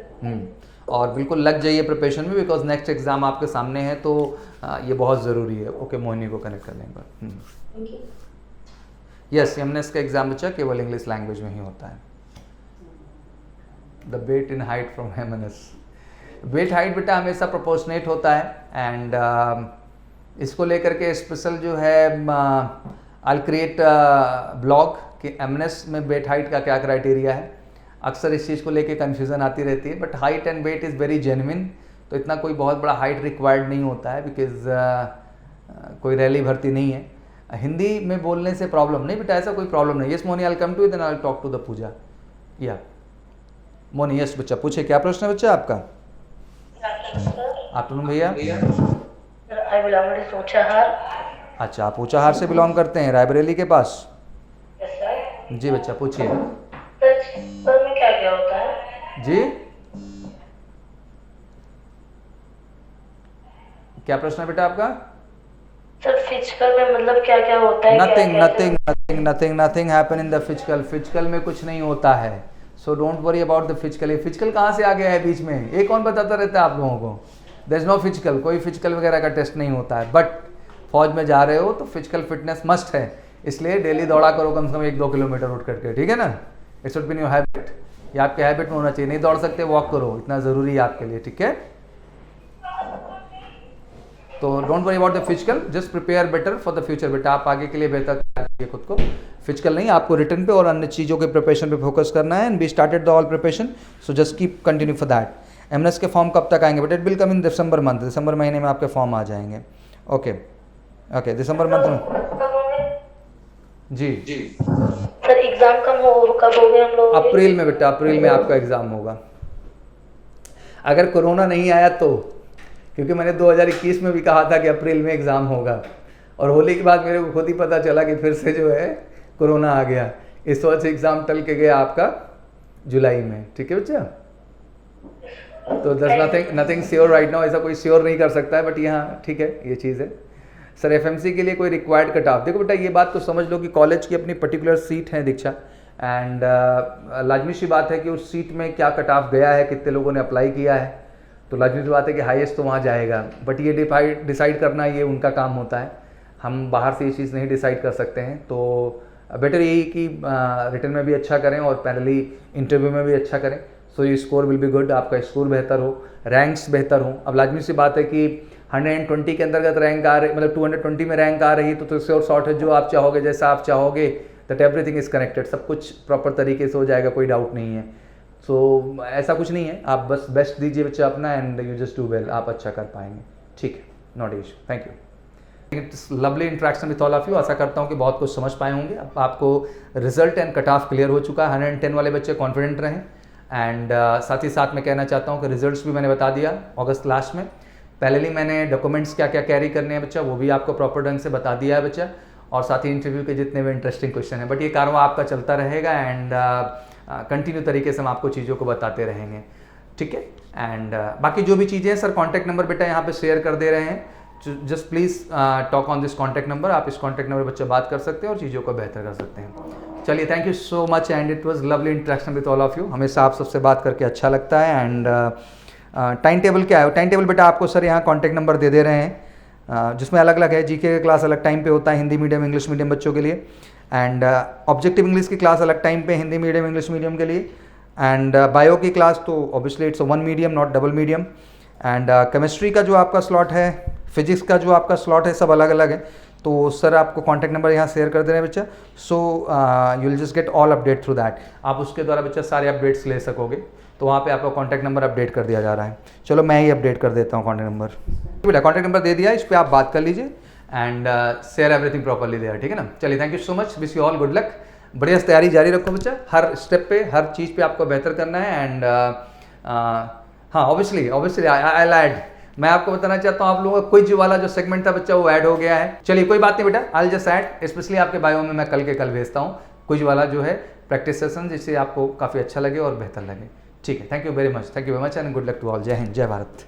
और बिल्कुल लग जाइए प्रिपरेशन में, बिकॉज नेक्स्ट एग्ज़ाम आपके सामने है, तो ये बहुत ज़रूरी है। ओके, मोहिनी को कनेक्ट कर लेंगे। यस, एमएनएस का एग्ज़ाम बच्चा केवल इंग्लिश लैंग्वेज में ही होता है। The weight in height from MNS, weight height बेटा हमेशा प्रोपोर्शनेट होता है, एंड इसको लेकर के स्पेशल जो है आई क्रिएट ब्लॉग कि एमएनएस में वेट हाइट का क्या क्राइटेरिया है। अक्सर इस चीज़ को लेके कन्फ्यूज़न आती रहती है, but height and weight is very genuine, तो इतना कोई बहुत बड़ा हाइट रिक्वायर्ड नहीं होता है, बिकॉज कोई रैली भर्ती नहीं है। हिंदी में बोलने से प्रॉब्लम नहीं बेटा, ऐसा कोई प्रॉब्लम नहीं। Yes Moni, I come to then I talk to the Puja. Yeah Moni, yes बच्चा पूछे, क्या प्रश्न है बच्चा आपका? आफ्टरनून भैया। I belong to Unchahar. अच्छा, आप ऊंचाहार से बिलोंग करते हैं, रायबरेली के पास? Yes sir. जी बच्चा पूछिए। सर में क्या क्या होता है? जी, क्या प्रश्न है बेटा आपका? सर फिजिकल में मतलब क्या क्या होता है? Nothing happen in the physical. Physical में कुछ नहीं होता है, so don't worry about the physical. Physical कहाँ से आ गया है बीच में? ये कौन बताता रहता है आप लोगों को? देयर इज नो फिजिकल, कोई फिजिकल वगैरह का टेस्ट नहीं होता है। बट फौज में जा रहे हो तो फिजिकल फिटनेस मस्ट है, इसलिए डेली दौड़ा करो कम से कम 1-2 किलोमीटर उठ करके, ठीक है ना? It's should be your habit, ये आपके हैबिट में होना चाहिए। नहीं दौड़ सकते, वॉक करो, इतना ज़रूरी है आपके लिए, ठीक है? तो don't worry about the physical, just prepare better for the future बेटा। आप आगे के लिए बेहतर तैयार करिए खुद को। फिजिकल नहीं, आपको रिटर्न पे और अन्य चीज़ों के प्रिपरेशन पे फोकस करना है, and we started the all preparation, so just keep continue for that. MNS के फॉर्म कब तक आएंगे बेटा? It will come in December month, दिसंबर महीने में आपके फॉर्म आ जाएंगे। ओके ओके, दिसंबर मंथ में। जी सर एग्जाम कब होंगे हम लोग? अप्रैल में बेटा, अप्रैल में आपका एग्ज़ाम होगा, अगर कोरोना नहीं आया तो, क्योंकि मैंने 2021 में भी कहा था कि अप्रैल में एग्ज़ाम होगा, और होली के बाद मेरे को खुद ही पता चला कि फिर से जो है कोरोना आ गया, इस वजह से एग्ज़ाम टल के गया आपका जुलाई में, ठीक है बच्चा? तो दस नथिंग श्योर राइट नाउ, ऐसा कोई श्योर नहीं कर सकता है, बट यहाँ ठीक है, ये चीज़ है। सर एफएमसी के लिए कोई रिक्वायर्ड कट ऑफ, देखो बेटा ये बात तो समझ लो कि कॉलेज की अपनी पर्टिकुलर सीट है दीक्षा, एंड लाजमी सी बात है कि उस सीट में क्या कट ऑफ गया है, कितने लोगों ने अप्लाई किया है, तो लाजमी सी बात है कि हाईएस्ट तो वहाँ जाएगा, बट ये डिसाइड करना ये उनका काम होता है, हम बाहर से ये चीज़ नहीं डिसाइड कर सकते हैं। तो बेटर यही कि रिटर्न में भी अच्छा करें और पैरेलली इंटरव्यू में भी अच्छा करें, सो ये स्कोर विल बी गुड, आपका स्कोर बेहतर हो, रैंक्स बेहतर हो। अब लाजमी सी बात है कि 120 के अंतर्गत रैंक आ रही, मतलब 220 में रैंक आ रही, तो श्योर शॉर्ट है, जो आप चाहोगे जैसा आप चाहोगे, दैट एवरीथिंग इज़ कनेक्टेड, सब कुछ प्रॉपर तरीके से हो जाएगा, कोई डाउट नहीं है। सो ऐसा कुछ नहीं है, आप बस बेस्ट दीजिए बच्चा अपना, and you just do well, आप अच्छा कर पाएंगे, ठीक है? Not issue, thank you. It's lovely interaction with all of you, आशा करता हूँ कि बहुत कुछ समझ पाए होंगे। अब आपको result and cut off clear हो चुका है, 110 वाले बच्चे कॉन्फिडेंट रहें, एंड साथ ही साथ मैं कहना चाहता हूँ कि रिजल्ट्स भी मैंने बता दिया अगस्त लास्ट में। पहले ही मैंने डॉक्यूमेंट्स क्या क्या कैरी करने हैं बच्चा, वो भी आपको प्रॉपर ढंग से बता दिया है बच्चा, और साथ ही इंटरव्यू के जितने भी इंटरेस्टिंग क्वेश्चन हैं, बट ये कारवां आपका चलता रहेगा, एंड कंटिन्यू तरीके से हम आपको चीज़ों को बताते रहेंगे, ठीक है? एंड बाकी जो भी चीज़ें हैं सर, कॉन्टैक्ट नंबर बेटा यहाँ पे शेयर कर दे रहे हैं, just please talk on this contact number, आप इस कॉन्टैक्ट नंबर बच्चे बात कर सकते हैं और चीज़ों को बेहतर कर सकते हैं। चलिए, thank you so much, and it was lovely interaction with all of you. हमेशा आप सबसे बात करके अच्छा लगता है। एंड टाइम टेबल क्या है? टाइम टेबल बेटा आपको सर यहाँ कॉन्टैक्ट नंबर दे दे रहे हैं, जिसमें अलग अलग है। जीके का क्लास अलग टाइम पे होता है हिंदी मीडियम इंग्लिश मीडियम बच्चों के लिए, एंड ऑब्जेक्टिव इंग्लिश की क्लास अलग टाइम पे हिंदी मीडियम इंग्लिश मीडियम के लिए, एंड बायो की क्लास तो obviously it's 1 medium not double medium, and chemistry का जो आपका स्लॉट है, फिजिक्स का जो आपका स्लॉट है, सब अलग अलग है। तो सर आपको कॉन्टैक्ट नंबर यहाँ शेयर कर दे रहे हैं बच्चा, so you will just get all update through that, आप उसके द्वारा बच्चा सारे अपडेट्स ले सकोगे। तो वहाँ पे आपका कॉन्टैक्ट नंबर अपडेट कर दिया जा रहा है। चलो मैं ही अपडेट कर देता हूँ कॉन्टैक्ट नंबर, बेटा कॉन्टैक्ट नंबर दे दिया, इस पर आप बात कर लीजिए, and share everything properly there, ठीक है ना? चलिए, thank you so much, wish you all good luck, बढ़िया तैयारी जारी रखो बच्चा, हर स्टेप पे हर चीज़ पे आपको बेहतर करना है। एंड हाँ, ऑब्वियसली आई विल ऐड, मैं आपको बताना चाहता हूँ, आप लोगों का क्विज वाला जो सेगमेंट था बच्चा, वो ऐड हो गया है। चलिए, कोई बात नहीं बेटा, आई विल जस्ट ऐड, स्पेशली आपके बायो में मैं कल के कल भेजता हूँ क्विज वाला जो है प्रैक्टिस सेशन, जिससे आपको काफ़ी अच्छा लगे और बेहतर लगे, ठीक है? Thank you very much, and good luck to all. जय हिंद, जय भारत।